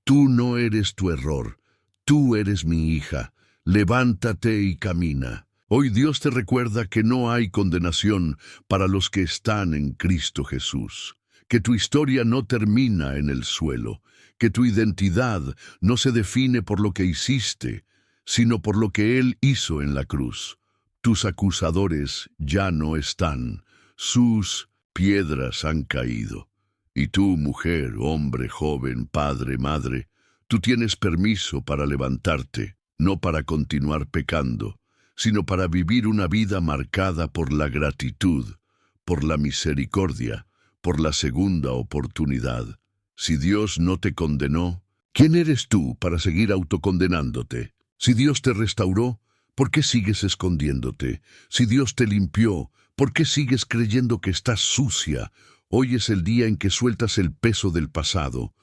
«Tú no eres tu error, tú eres mi hija, levántate y camina». Hoy Dios te recuerda que no hay condenación para los que están en Cristo Jesús, que tu historia no termina en el suelo, que tu identidad no se define por lo que hiciste, sino por lo que Él hizo en la cruz. Tus acusadores ya no están, sus piedras han caído. Y tú, mujer, hombre, joven, padre, madre, tú tienes permiso para levantarte, no para continuar pecando, sino para vivir una vida marcada por la gratitud, por la misericordia, por la segunda oportunidad. Si Dios no te condenó, ¿quién eres tú para seguir autocondenándote? Si Dios te restauró, ¿por qué sigues escondiéndote? Si Dios te limpió, ¿por qué sigues creyendo que estás sucia? Hoy es el día en que sueltas el peso del pasado.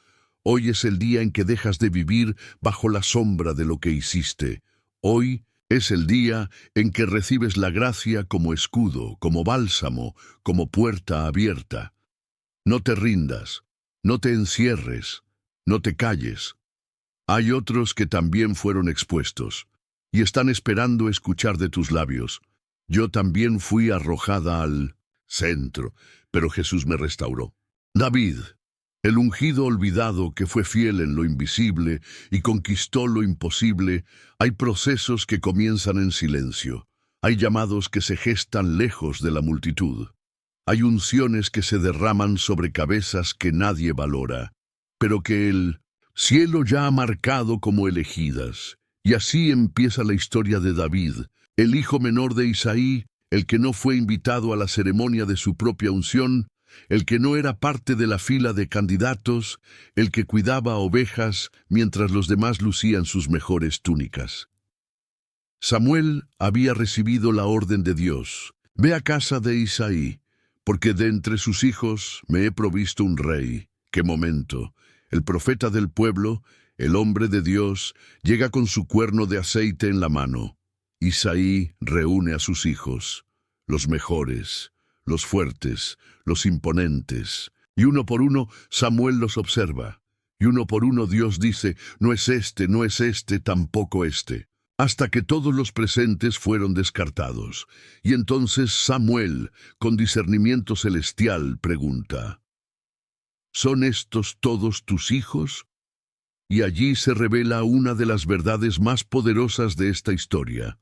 Hoy es el día en que dejas de vivir bajo la sombra de lo que hiciste. Hoy es el día en que recibes la gracia como escudo, como bálsamo, como puerta abierta. No te rindas, no te encierres, no te calles. Hay otros que también fueron expuestos y están esperando escuchar de tus labios. Yo también fui arrojada al centro, pero Jesús me restauró. David, el ungido olvidado que fue fiel en lo invisible y conquistó lo imposible, hay procesos que comienzan en silencio. Hay llamados que se gestan lejos de la multitud. Hay unciones que se derraman sobre cabezas que nadie valora, pero que el cielo ya ha marcado como elegidas. Y así empieza la historia de David, el hijo menor de Isaí, el que no fue invitado a la ceremonia de su propia unción, el que no era parte de la fila de candidatos, el que cuidaba ovejas mientras los demás lucían sus mejores túnicas. Samuel había recibido la orden de Dios: ve a casa de Isaí, porque de entre sus hijos me he provisto un rey. ¡Qué momento! El profeta del pueblo, el hombre de Dios, llega con su cuerno de aceite en la mano. Isaí reúne a sus hijos, los mejores, los fuertes, los imponentes, y uno por uno Samuel los observa, y uno por uno Dios dice: no es este, no es este, tampoco este, hasta que todos los presentes fueron descartados. Y entonces Samuel, con discernimiento celestial, pregunta: ¿son estos todos tus hijos? Y allí se revela una de las verdades más poderosas de esta historia.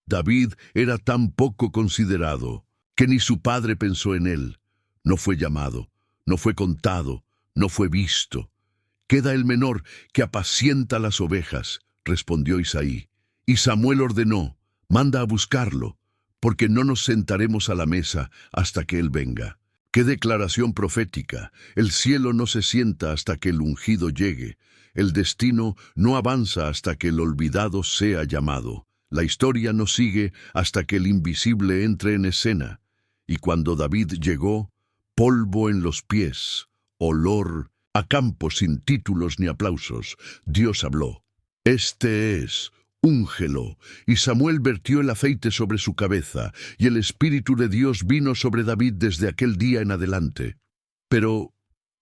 David era tan poco considerado que ni su padre pensó en él. No fue llamado, no fue contado, no fue visto. Queda el menor que apacienta las ovejas, respondió Isaí. Y Samuel ordenó: manda a buscarlo, porque no nos sentaremos a la mesa hasta que él venga. ¡Qué declaración profética! El cielo no se sienta hasta que el ungido llegue. El destino no avanza hasta que el olvidado sea llamado. La historia no sigue hasta que el invisible entre en escena. Y cuando David llegó, polvo en los pies, olor a campo sin títulos ni aplausos, Dios habló: este es, úngelo. Y Samuel vertió el aceite sobre su cabeza, y el Espíritu de Dios vino sobre David desde aquel día en adelante. Pero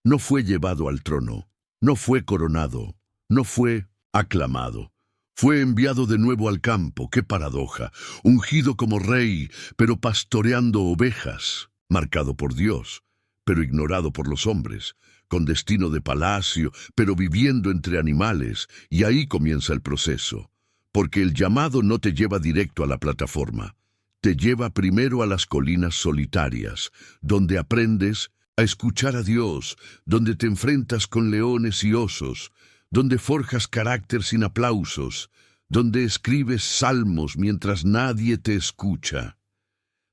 no fue llevado al trono, no fue coronado, no fue aclamado. Fue enviado de nuevo al campo. ¡Qué paradoja! Ungido como rey, pero pastoreando ovejas, marcado por Dios, pero ignorado por los hombres, con destino de palacio, pero viviendo entre animales, y ahí comienza el proceso. Porque el llamado no te lleva directo a la plataforma, te lleva primero a las colinas solitarias, donde aprendes a escuchar a Dios, donde te enfrentas con leones y osos, donde forjas carácter sin aplausos, donde escribes salmos mientras nadie te escucha.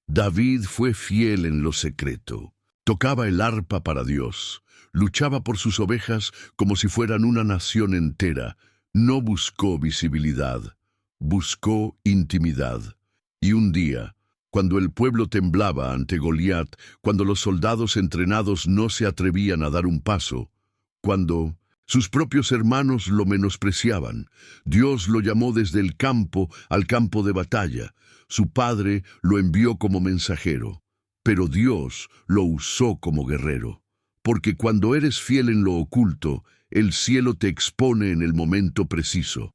David fue fiel en lo secreto, tocaba el arpa para Dios, luchaba por sus ovejas como si fueran una nación entera. No buscó visibilidad, buscó intimidad. Y un día, cuando el pueblo temblaba ante Goliat, cuando los soldados entrenados no se atrevían a dar un paso, cuando sus propios hermanos lo menospreciaban, Dios lo llamó desde el campo al campo de batalla. Su padre lo envió como mensajero, pero Dios lo usó como guerrero. Porque cuando eres fiel en lo oculto, el cielo te expone en el momento preciso.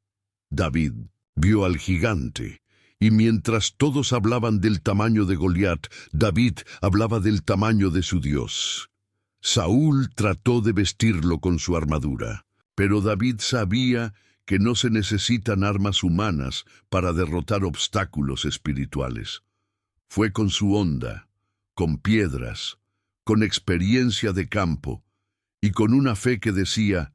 David vio al gigante, y mientras todos hablaban del tamaño de Goliat, David hablaba del tamaño de su Dios. Saúl trató de vestirlo con su armadura, pero David sabía que no se necesitan armas humanas para derrotar obstáculos espirituales. Fue con su honda, con piedras, con experiencia de campo, y con una fe que decía: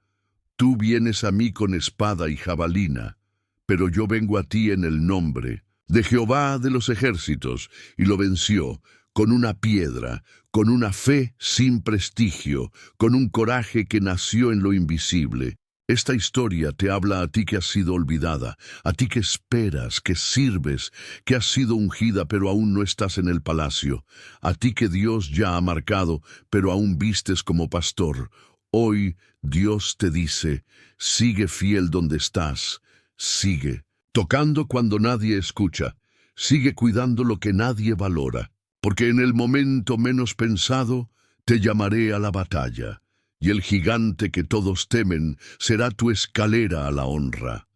tú vienes a mí con espada y jabalina, pero yo vengo a ti en el nombre de Jehová de los ejércitos, y lo venció con una piedra, con una fe sin prestigio, con un coraje que nació en lo invisible. Esta historia te habla a ti que has sido olvidada, a ti que esperas, que sirves, que has sido ungida pero aún no estás en el palacio, a ti que Dios ya ha marcado pero aún vistes como pastor. Hoy Dios te dice, sigue fiel donde estás, sigue, tocando cuando nadie escucha, sigue cuidando lo que nadie valora, porque en el momento menos pensado te llamaré a la batalla, y el gigante que todos temen será tu escalera a la honra.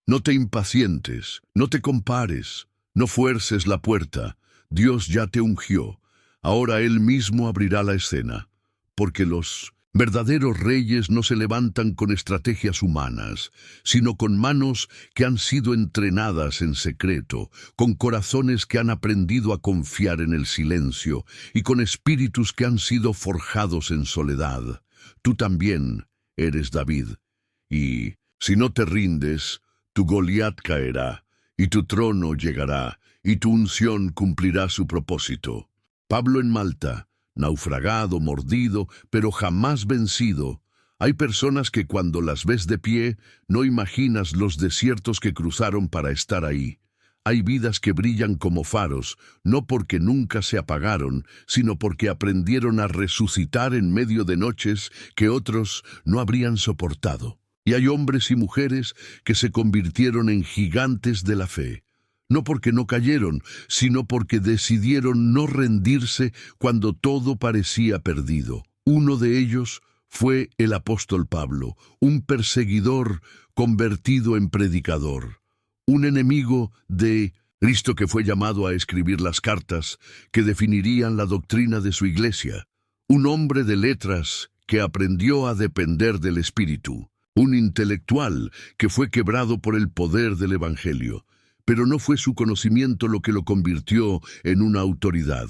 No te impacientes, no te compares, no fuerces la puerta, Dios ya te ungió, ahora Él mismo abrirá la escena, porque los verdaderos reyes no se levantan con estrategias humanas, sino con manos que han sido entrenadas en secreto, con corazones que han aprendido a confiar en el silencio y con espíritus que han sido forjados en soledad. Tú también eres David, y si no te rindes, tu Goliat caerá, y tu trono llegará, y tu unción cumplirá su propósito. Pablo en Malta, naufragado, mordido, pero jamás vencido. Hay personas que cuando las ves de pie, no imaginas los desiertos que cruzaron para estar ahí. Hay vidas que brillan como faros, no porque nunca se apagaron, sino porque aprendieron a resucitar en medio de noches que otros no habrían soportado. Y hay hombres y mujeres que se convirtieron en gigantes de la fe. No porque no cayeron, sino porque decidieron no rendirse cuando todo parecía perdido. Uno de ellos fue el apóstol Pablo, un perseguidor convertido en predicador, un enemigo de Cristo que fue llamado a escribir las cartas que definirían la doctrina de su iglesia, un hombre de letras que aprendió a depender del Espíritu, un intelectual que fue quebrado por el poder del Evangelio. Pero no fue su conocimiento lo que lo convirtió en una autoridad.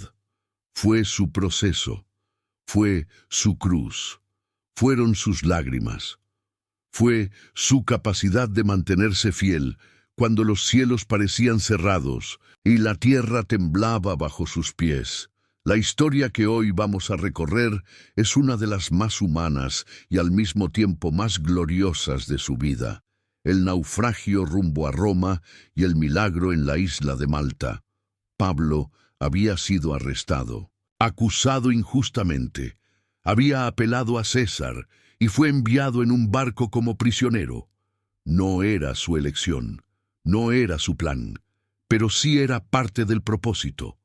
Fue su proceso, fue su cruz, fueron sus lágrimas, fue su capacidad de mantenerse fiel cuando los cielos parecían cerrados y la tierra temblaba bajo sus pies. La historia que hoy vamos a recorrer es una de las más humanas y al mismo tiempo más gloriosas de su vida. El naufragio rumbo a Roma y el milagro en la isla de Malta. Pablo había sido arrestado, acusado injustamente, había apelado a César y fue enviado en un barco como prisionero. No era su elección, no era su plan, pero sí era parte del propósito.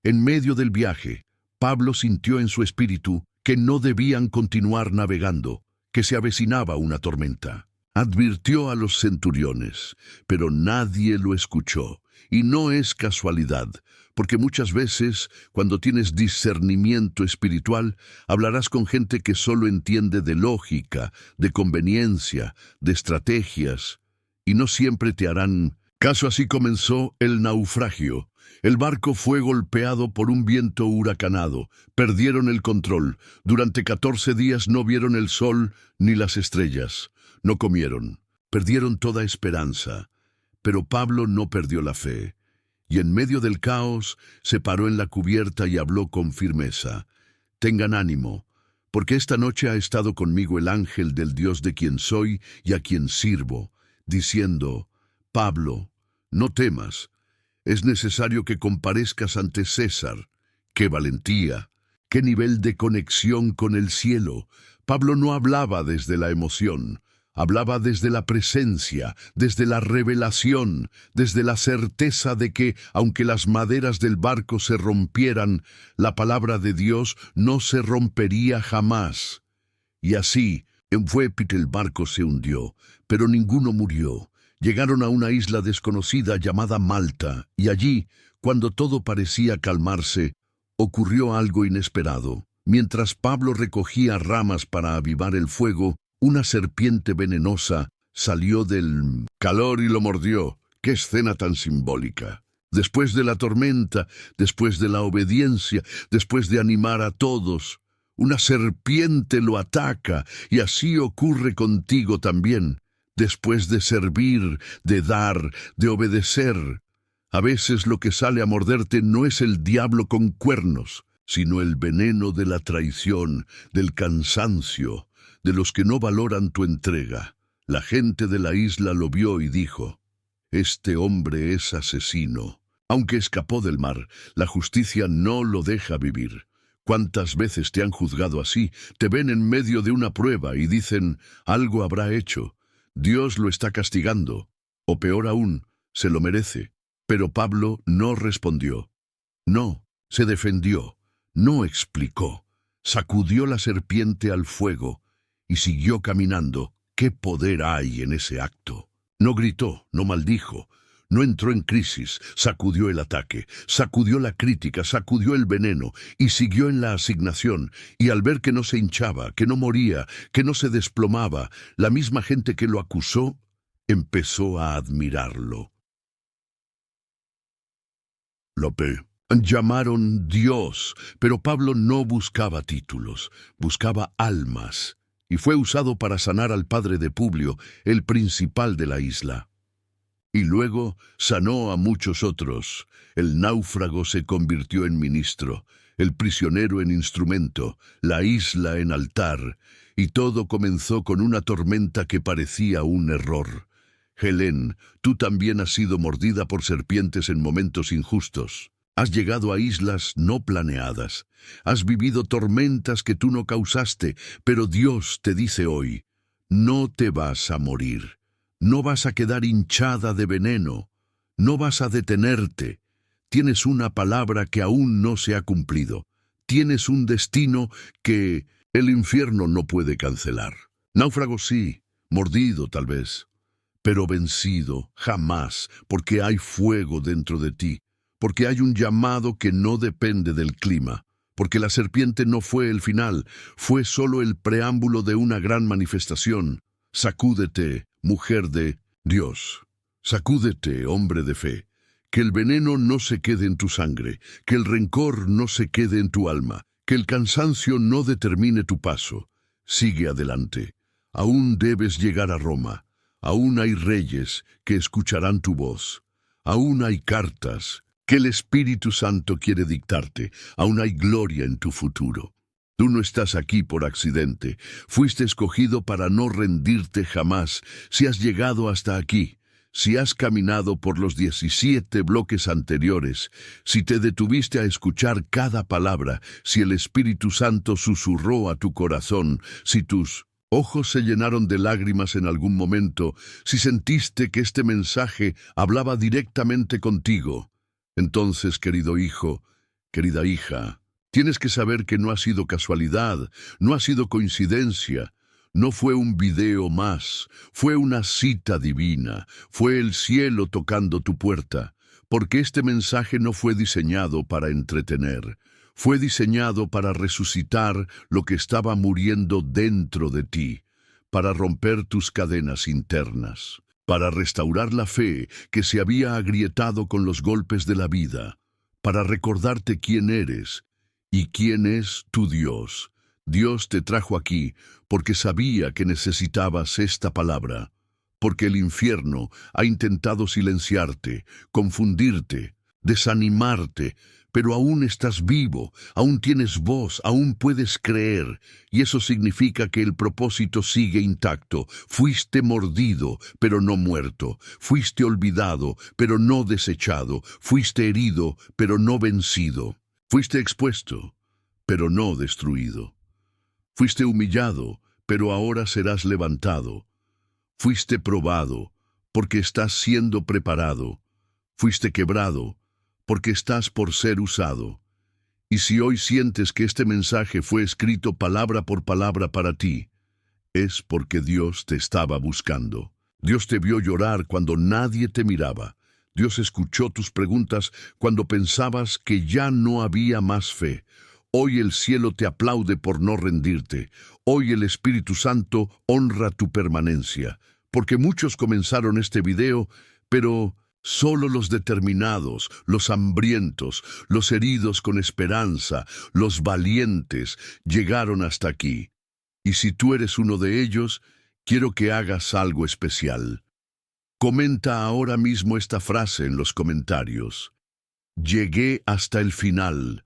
En medio del viaje, Pablo sintió en su espíritu que no debían continuar navegando, que se avecinaba una tormenta. Advirtió a los centuriones, pero nadie lo escuchó. Y no es casualidad, porque muchas veces, cuando tienes discernimiento espiritual, hablarás con gente que solo entiende de lógica, de conveniencia, de estrategias, y no siempre te harán caso. Así comenzó el naufragio. El barco fue golpeado por un viento huracanado. Perdieron el control. Durante 14 días no vieron el sol ni las estrellas. No comieron, perdieron toda esperanza, pero Pablo no perdió la fe, y en medio del caos se paró en la cubierta y habló con firmeza. Tengan ánimo, porque esta noche ha estado conmigo el ángel del Dios de quien soy y a quien sirvo, diciendo, Pablo, no temas, es necesario que comparezcas ante César. ¡Qué valentía! ¡Qué nivel de conexión con el cielo! Pablo no hablaba desde la emoción. Hablaba desde la presencia, desde la revelación, desde la certeza de que, aunque las maderas del barco se rompieran, la palabra de Dios no se rompería jamás. Y así, en Fuepit el barco se hundió, pero ninguno murió. Llegaron a una isla desconocida llamada Malta, y allí, cuando todo parecía calmarse, ocurrió algo inesperado. Mientras Pablo recogía ramas para avivar el fuego, una serpiente venenosa salió del calor y lo mordió. ¡Qué escena tan simbólica! Después de la tormenta, después de la obediencia, después de animar a todos, una serpiente lo ataca, y así ocurre contigo también. Después de servir, de dar, de obedecer, a veces lo que sale a morderte no es el diablo con cuernos, sino el veneno de la traición, del cansancio, de los que no valoran tu entrega. La gente de la isla lo vio y dijo, este hombre es asesino. Aunque escapó del mar, la justicia no lo deja vivir. ¿Cuántas veces te han juzgado así? Te ven en medio de una prueba y dicen, algo habrá hecho. Dios lo está castigando. O peor aún, se lo merece. Pero Pablo no respondió. No, se defendió. No explicó. Sacudió la serpiente al fuego y siguió caminando. ¿Qué poder hay en ese acto? No gritó, no maldijo. No entró en crisis, sacudió el ataque, sacudió la crítica, sacudió el veneno y siguió en la asignación. Y al ver que no se hinchaba, que no moría, que no se desplomaba, la misma gente que lo acusó empezó a admirarlo. Lope. Llamaron Dios, pero Pablo no buscaba títulos, buscaba almas, y fue usado para sanar al padre de Publio, el principal de la isla. Y luego sanó a muchos otros. El náufrago se convirtió en ministro, el prisionero en instrumento, la isla en altar, y todo comenzó con una tormenta que parecía un error. Helén, tú también has sido mordida por serpientes en momentos injustos. Has llegado a islas no planeadas. Has vivido tormentas que tú no causaste, pero Dios te dice hoy, no te vas a morir. No vas a quedar hinchada de veneno, no vas a detenerte. Tienes una palabra que aún no se ha cumplido. Tienes un destino que el infierno no puede cancelar. Náufrago sí, mordido tal vez, pero vencido jamás, porque hay fuego dentro de ti, porque hay un llamado que no depende del clima, porque la serpiente no fue el final, fue solo el preámbulo de una gran manifestación. Sacúdete, mujer de Dios. Sacúdete, hombre de fe. Que el veneno no se quede en tu sangre, que el rencor no se quede en tu alma, que el cansancio no determine tu paso. Sigue adelante. Aún debes llegar a Roma. Aún hay reyes que escucharán tu voz. Aún hay cartas que el Espíritu Santo quiere dictarte. Aún hay gloria en tu futuro. Tú no estás aquí por accidente. Fuiste escogido para no rendirte jamás. Si has llegado hasta aquí, si has caminado por los 17 bloques anteriores, si te detuviste a escuchar cada palabra, si el Espíritu Santo susurró a tu corazón, si tus ojos se llenaron de lágrimas en algún momento, si sentiste que este mensaje hablaba directamente contigo, entonces, querido hijo, querida hija, tienes que saber que no ha sido casualidad, no ha sido coincidencia, no fue un video más, fue una cita divina, fue el cielo tocando tu puerta, porque este mensaje no fue diseñado para entretener, fue diseñado para resucitar lo que estaba muriendo dentro de ti, para romper tus cadenas internas, para restaurar la fe que se había agrietado con los golpes de la vida, para recordarte quién eres y quién es tu Dios. Dios te trajo aquí porque sabía que necesitabas esta palabra, porque el infierno ha intentado silenciarte, confundirte, desanimarte, pero aún estás vivo, aún tienes voz, aún puedes creer, y eso significa que el propósito sigue intacto. Fuiste mordido, pero no muerto. Fuiste olvidado, pero no desechado. Fuiste herido, pero no vencido. Fuiste expuesto, pero no destruido. Fuiste humillado, pero ahora serás levantado. Fuiste probado, porque estás siendo preparado. Fuiste quebrado, porque estás por ser usado. Y si hoy sientes que este mensaje fue escrito palabra por palabra para ti, es porque Dios te estaba buscando. Dios te vio llorar cuando nadie te miraba. Dios escuchó tus preguntas cuando pensabas que ya no había más fe. Hoy el cielo te aplaude por no rendirte. Hoy el Espíritu Santo honra tu permanencia. Porque muchos comenzaron este video, pero solo los determinados, los hambrientos, los heridos con esperanza, los valientes, llegaron hasta aquí. Y si tú eres uno de ellos, quiero que hagas algo especial. Comenta ahora mismo esta frase en los comentarios. Llegué hasta el final,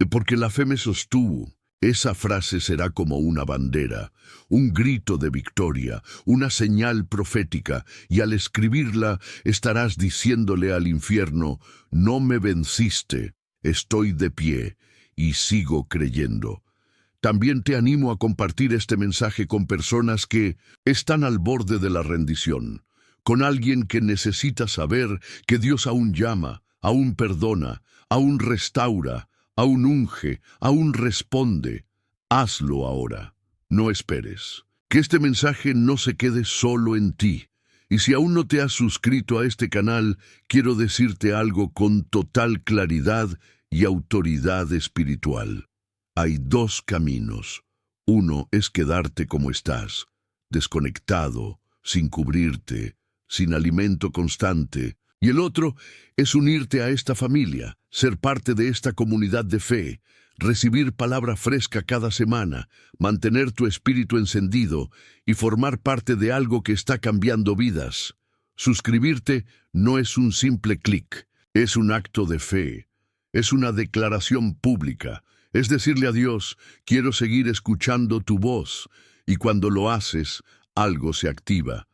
porque la fe me sostuvo. Esa frase será como una bandera, un grito de victoria, una señal profética, y al escribirla estarás diciéndole al infierno, no me venciste, estoy de pie, y sigo creyendo. También te animo a compartir este mensaje con personas que están al borde de la rendición, con alguien que necesita saber que Dios aún llama, aún perdona, aún restaura, aún unge, aún responde. Hazlo ahora. No esperes. Que este mensaje no se quede solo en ti. Y si aún no te has suscrito a este canal, quiero decirte algo con total claridad y autoridad espiritual. Hay dos caminos. Uno es quedarte como estás, desconectado, sin cubrirte, sin alimento constante. Y el otro es unirte a esta familia, ser parte de esta comunidad de fe, recibir palabra fresca cada semana, mantener tu espíritu encendido y formar parte de algo que está cambiando vidas. Suscribirte no es un simple clic, es un acto de fe, es una declaración pública, es decirle a Dios, quiero seguir escuchando tu voz, y cuando lo haces, algo se activa.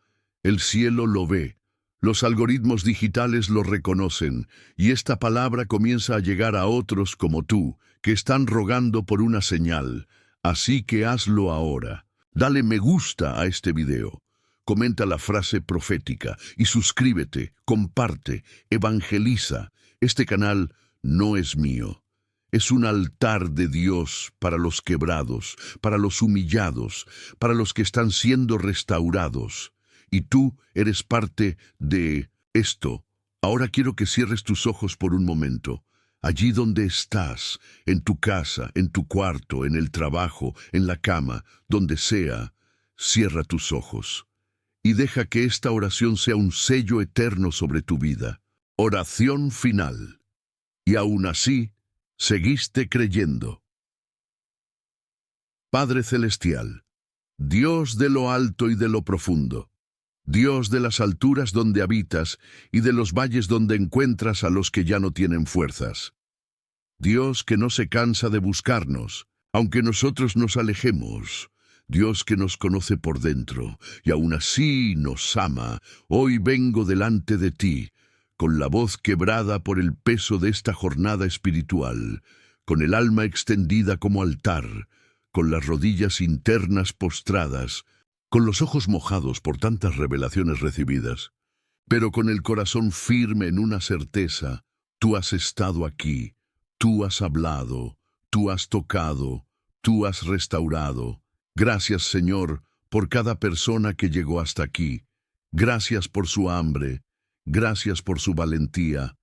El cielo lo ve. Los algoritmos digitales lo reconocen, y esta palabra comienza a llegar a otros como tú, que están rogando por una señal. Así que hazlo ahora. Dale me gusta a este video. Comenta la frase profética y suscríbete, comparte, evangeliza. Este canal no es mío. Es un altar de Dios para los quebrados, para los humillados, para los que están siendo restaurados. Y tú eres parte de esto. Ahora quiero que cierres tus ojos por un momento. Allí donde estás, en tu casa, en tu cuarto, en el trabajo, en la cama, donde sea, cierra tus ojos. Y deja que esta oración sea un sello eterno sobre tu vida. Oración final. Y aún así, seguiste creyendo. Padre Celestial, Dios de lo alto y de lo profundo, Dios de las alturas donde habitas y de los valles donde encuentras a los que ya no tienen fuerzas. Dios que no se cansa de buscarnos, aunque nosotros nos alejemos. Dios que nos conoce por dentro y aún así nos ama. Hoy vengo delante de ti, con la voz quebrada por el peso de esta jornada espiritual, con el alma extendida como altar, con las rodillas internas postradas, con los ojos mojados por tantas revelaciones recibidas, pero con el corazón firme en una certeza: tú has estado aquí, tú has hablado, tú has tocado, tú has restaurado. Gracias, Señor, por cada persona que llegó hasta aquí. Gracias por su hambre, gracias por su valentía,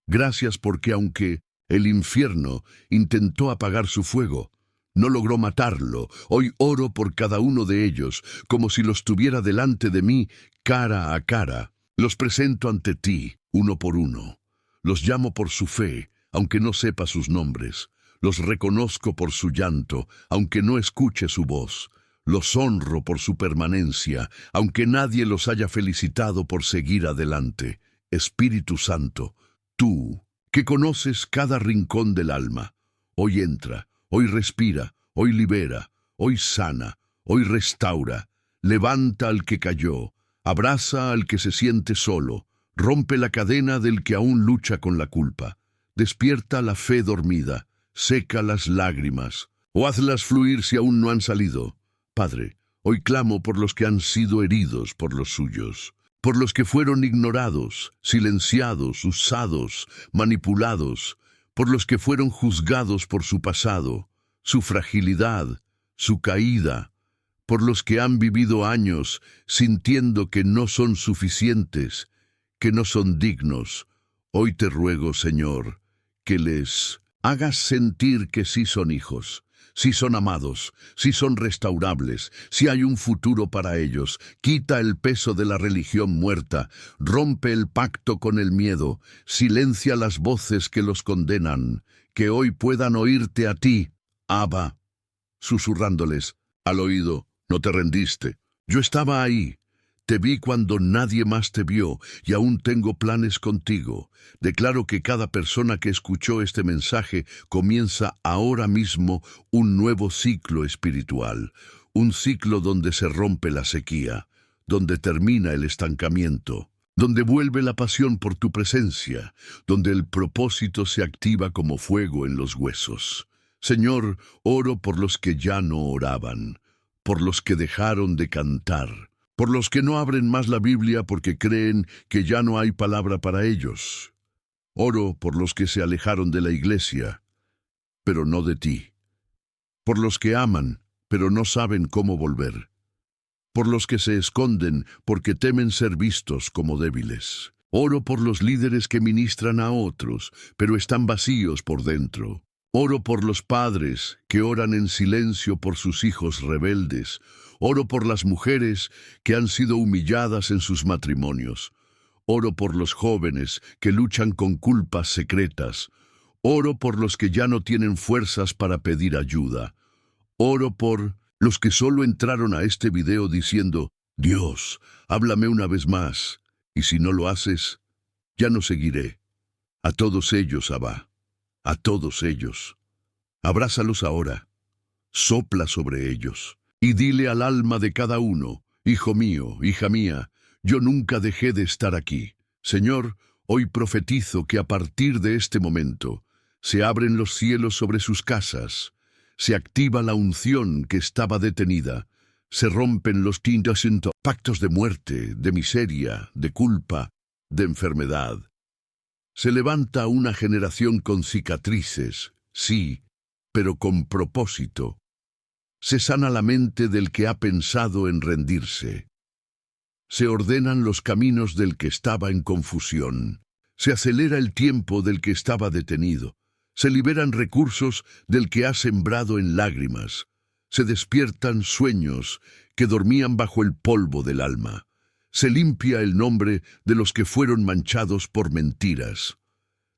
gracias porque aunque el infierno intentó apagar su fuego, no logró matarlo. Hoy oro por cada uno de ellos, como si los tuviera delante de mí, cara a cara. Los presento ante ti, uno por uno. Los llamo por su fe, aunque no sepa sus nombres. Los reconozco por su llanto, aunque no escuche su voz. Los honro por su permanencia, aunque nadie los haya felicitado por seguir adelante. Espíritu Santo, tú, que conoces cada rincón del alma, hoy entra. Hoy respira, hoy libera, hoy sana, hoy restaura. Levanta al que cayó, abraza al que se siente solo, rompe la cadena del que aún lucha con la culpa. Despierta la fe dormida, seca las lágrimas, o hazlas fluir si aún no han salido. Padre, hoy clamo por los que han sido heridos por los suyos, por los que fueron ignorados, silenciados, usados, manipulados, por los que fueron juzgados por su pasado, su fragilidad, su caída, por los que han vivido años sintiendo que no son suficientes, que no son dignos. Hoy te ruego, Señor, que les hagas sentir que sí son hijos, sí son amados, sí son restaurables, sí hay un futuro para ellos. Quita el peso de la religión muerta, rompe el pacto con el miedo, silencia las voces que los condenan, que hoy puedan oírte a ti, Abba, susurrándoles al oído: no te rendiste, yo estaba ahí. Te vi cuando nadie más te vio y aún tengo planes contigo. Declaro que cada persona que escuchó este mensaje comienza ahora mismo un nuevo ciclo espiritual, un ciclo donde se rompe la sequía, donde termina el estancamiento, donde vuelve la pasión por tu presencia, donde el propósito se activa como fuego en los huesos. Señor, oro por los que ya no oraban, por los que dejaron de cantar, por los que no abren más la Biblia porque creen que ya no hay palabra para ellos. Oro por los que se alejaron de la iglesia, pero no de ti. Por los que aman, pero no saben cómo volver. Por los que se esconden porque temen ser vistos como débiles. Oro por los líderes que ministran a otros, pero están vacíos por dentro. Oro por los padres que oran en silencio por sus hijos rebeldes. Oro por las mujeres que han sido humilladas en sus matrimonios. Oro por los jóvenes que luchan con culpas secretas. Oro por los que ya no tienen fuerzas para pedir ayuda. Oro por los que solo entraron a este video diciendo, Dios, háblame una vez más, y si no lo haces, ya no seguiré. A todos ellos, Abba, a todos ellos. Abrázalos ahora, sopla sobre ellos, y dile al alma de cada uno, hijo mío, hija mía, yo nunca dejé de estar aquí. Señor, hoy profetizo que a partir de este momento se abren los cielos sobre sus casas, se activa la unción que estaba detenida, se rompen los pactos de muerte, de miseria, de culpa, de enfermedad. Se levanta una generación con cicatrices, sí, pero con propósito. Se sana la mente del que ha pensado en rendirse. Se ordenan los caminos del que estaba en confusión. Se acelera el tiempo del que estaba detenido. Se liberan recursos del que ha sembrado en lágrimas. Se despiertan sueños que dormían bajo el polvo del alma. Se limpia el nombre de los que fueron manchados por mentiras.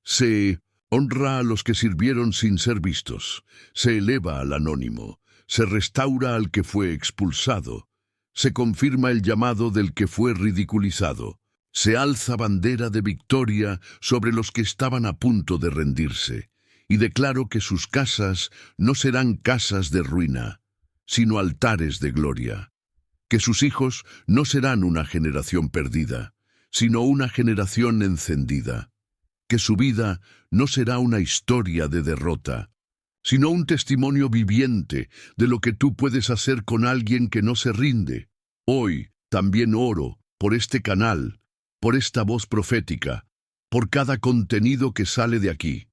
Se honra a los que sirvieron sin ser vistos. Se eleva al anónimo. Se restaura al que fue expulsado. Se confirma el llamado del que fue ridiculizado. Se alza bandera de victoria sobre los que estaban a punto de rendirse. Y declaro que sus casas no serán casas de ruina, sino altares de gloria. Que sus hijos no serán una generación perdida, sino una generación encendida. Que su vida no será una historia de derrota, sino un testimonio viviente de lo que tú puedes hacer con alguien que no se rinde. Hoy también oro por este canal, por esta voz profética, por cada contenido que sale de aquí.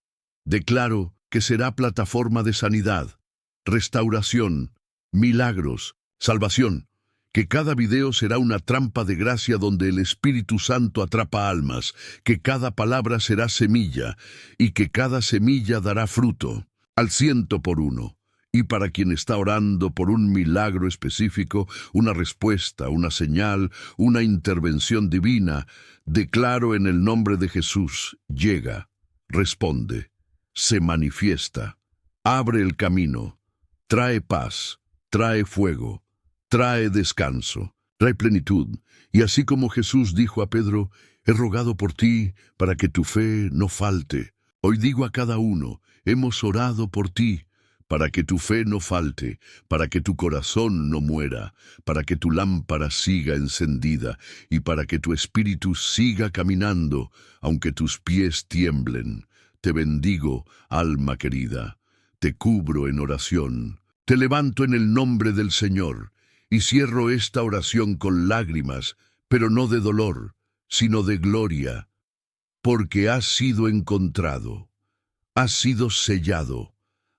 Declaro que será plataforma de sanidad, restauración, milagros, salvación, que cada video será una trampa de gracia donde el Espíritu Santo atrapa almas, que cada palabra será semilla y que cada semilla dará fruto, al 100%. Y para quien está orando por un milagro específico, una respuesta, una señal, una intervención divina, declaro en el nombre de Jesús, llega, responde. Se manifiesta, abre el camino, trae paz, trae fuego, trae descanso, trae plenitud. Y así como Jesús dijo a Pedro, he rogado por ti para que tu fe no falte. Hoy digo a cada uno, hemos orado por ti, para que tu fe no falte, para que tu corazón no muera, para que tu lámpara siga encendida y para que tu espíritu siga caminando, aunque tus pies tiemblen. Te bendigo, alma querida, te cubro en oración, te levanto en el nombre del Señor, y cierro esta oración con lágrimas, pero no de dolor, sino de gloria, porque has sido encontrado, has sido sellado,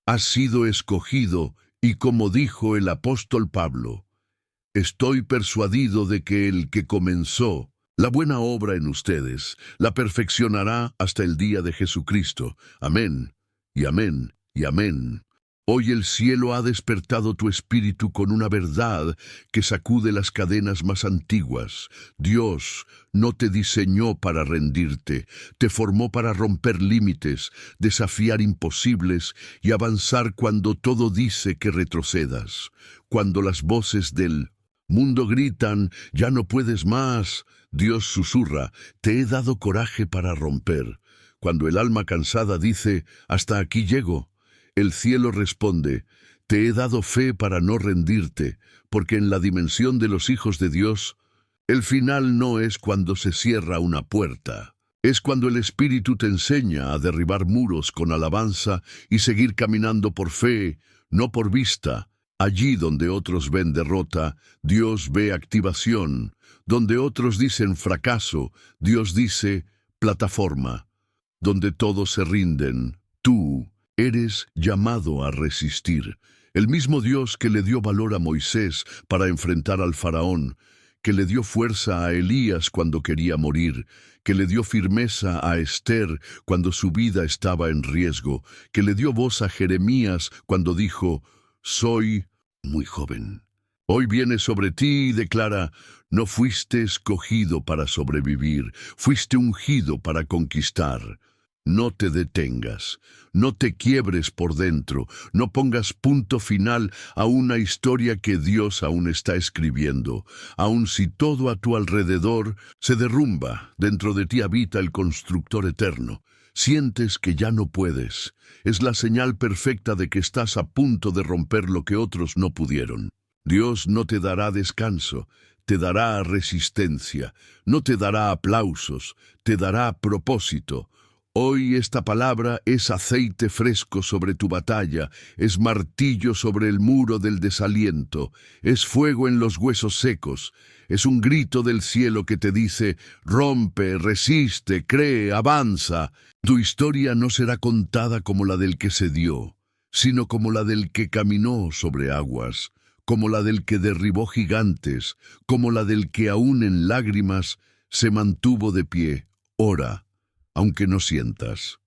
has sido escogido, y como dijo el apóstol Pablo, estoy persuadido de que el que comenzó la buena obra en ustedes la perfeccionará hasta el día de Jesucristo. Amén, y amén, y amén. Hoy el cielo ha despertado tu espíritu con una verdad que sacude las cadenas más antiguas. Dios no te diseñó para rendirte, te formó para romper límites, desafiar imposibles y avanzar cuando todo dice que retrocedas. Cuando las voces del mundo gritan, ya no puedes más, Dios susurra, te he dado coraje para romper. Cuando el alma cansada dice, hasta aquí llego, el cielo responde, te he dado fe para no rendirte, porque en la dimensión de los hijos de Dios, el final no es cuando se cierra una puerta, Es cuando el Espíritu te enseña a derribar muros con alabanza y seguir caminando por fe, no por vista. Allí donde otros ven derrota, Dios ve activación. Donde otros dicen fracaso, Dios dice plataforma. Donde todos se rinden, tú eres llamado a resistir. El mismo Dios que le dio valor a Moisés para enfrentar al faraón, que le dio fuerza a Elías cuando quería morir, que le dio firmeza a Esther cuando su vida estaba en riesgo, que le dio voz a Jeremías cuando dijo, soy muy joven. Hoy viene sobre ti y declara, no fuiste escogido para sobrevivir, fuiste ungido para conquistar. No te detengas, no te quiebres por dentro, no pongas punto final a una historia que Dios aún está escribiendo. Aun si todo a tu alrededor se derrumba, dentro de ti habita el constructor eterno. Sientes que ya no puedes. Es la señal perfecta de que estás a punto de romper lo que otros no pudieron. Dios no te dará descanso, te dará resistencia, no te dará aplausos, te dará propósito. Hoy esta palabra es aceite fresco sobre tu batalla, es martillo sobre el muro del desaliento, es fuego en los huesos secos, es un grito del cielo que te dice, rompe, resiste, cree, avanza. Tu historia no será contada como la del que se dio, sino como la del que caminó sobre aguas, como la del que derribó gigantes, como la del que aún en lágrimas se mantuvo de pie. Ora, aunque no sientas.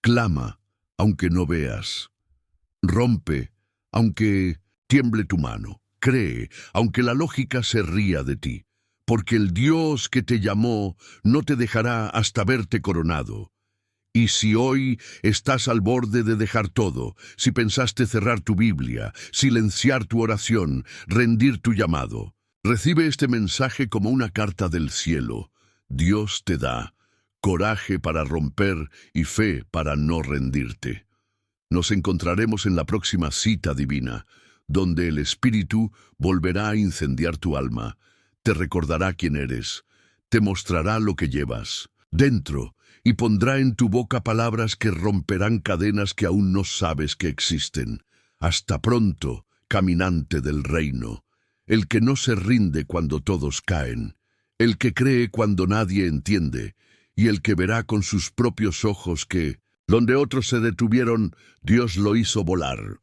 Clama, aunque no veas. Rompe, aunque tiemble tu mano. Cree, aunque la lógica se ría de ti. Porque el Dios que te llamó no te dejará hasta verte coronado. Y si hoy estás al borde de dejar todo, si pensaste cerrar tu Biblia, silenciar tu oración, rendir tu llamado, recibe este mensaje como una carta del cielo. Dios te da coraje para romper y fe para no rendirte. Nos encontraremos en la próxima cita divina, donde el Espíritu volverá a incendiar tu alma, te recordará quién eres, te mostrará lo que llevas dentro y pondrá en tu boca palabras que romperán cadenas que aún no sabes que existen. Hasta pronto, caminante del reino, el que no se rinde cuando todos caen, el que cree cuando nadie entiende, y el que verá con sus propios ojos que, donde otros se detuvieron, Dios lo hizo volar.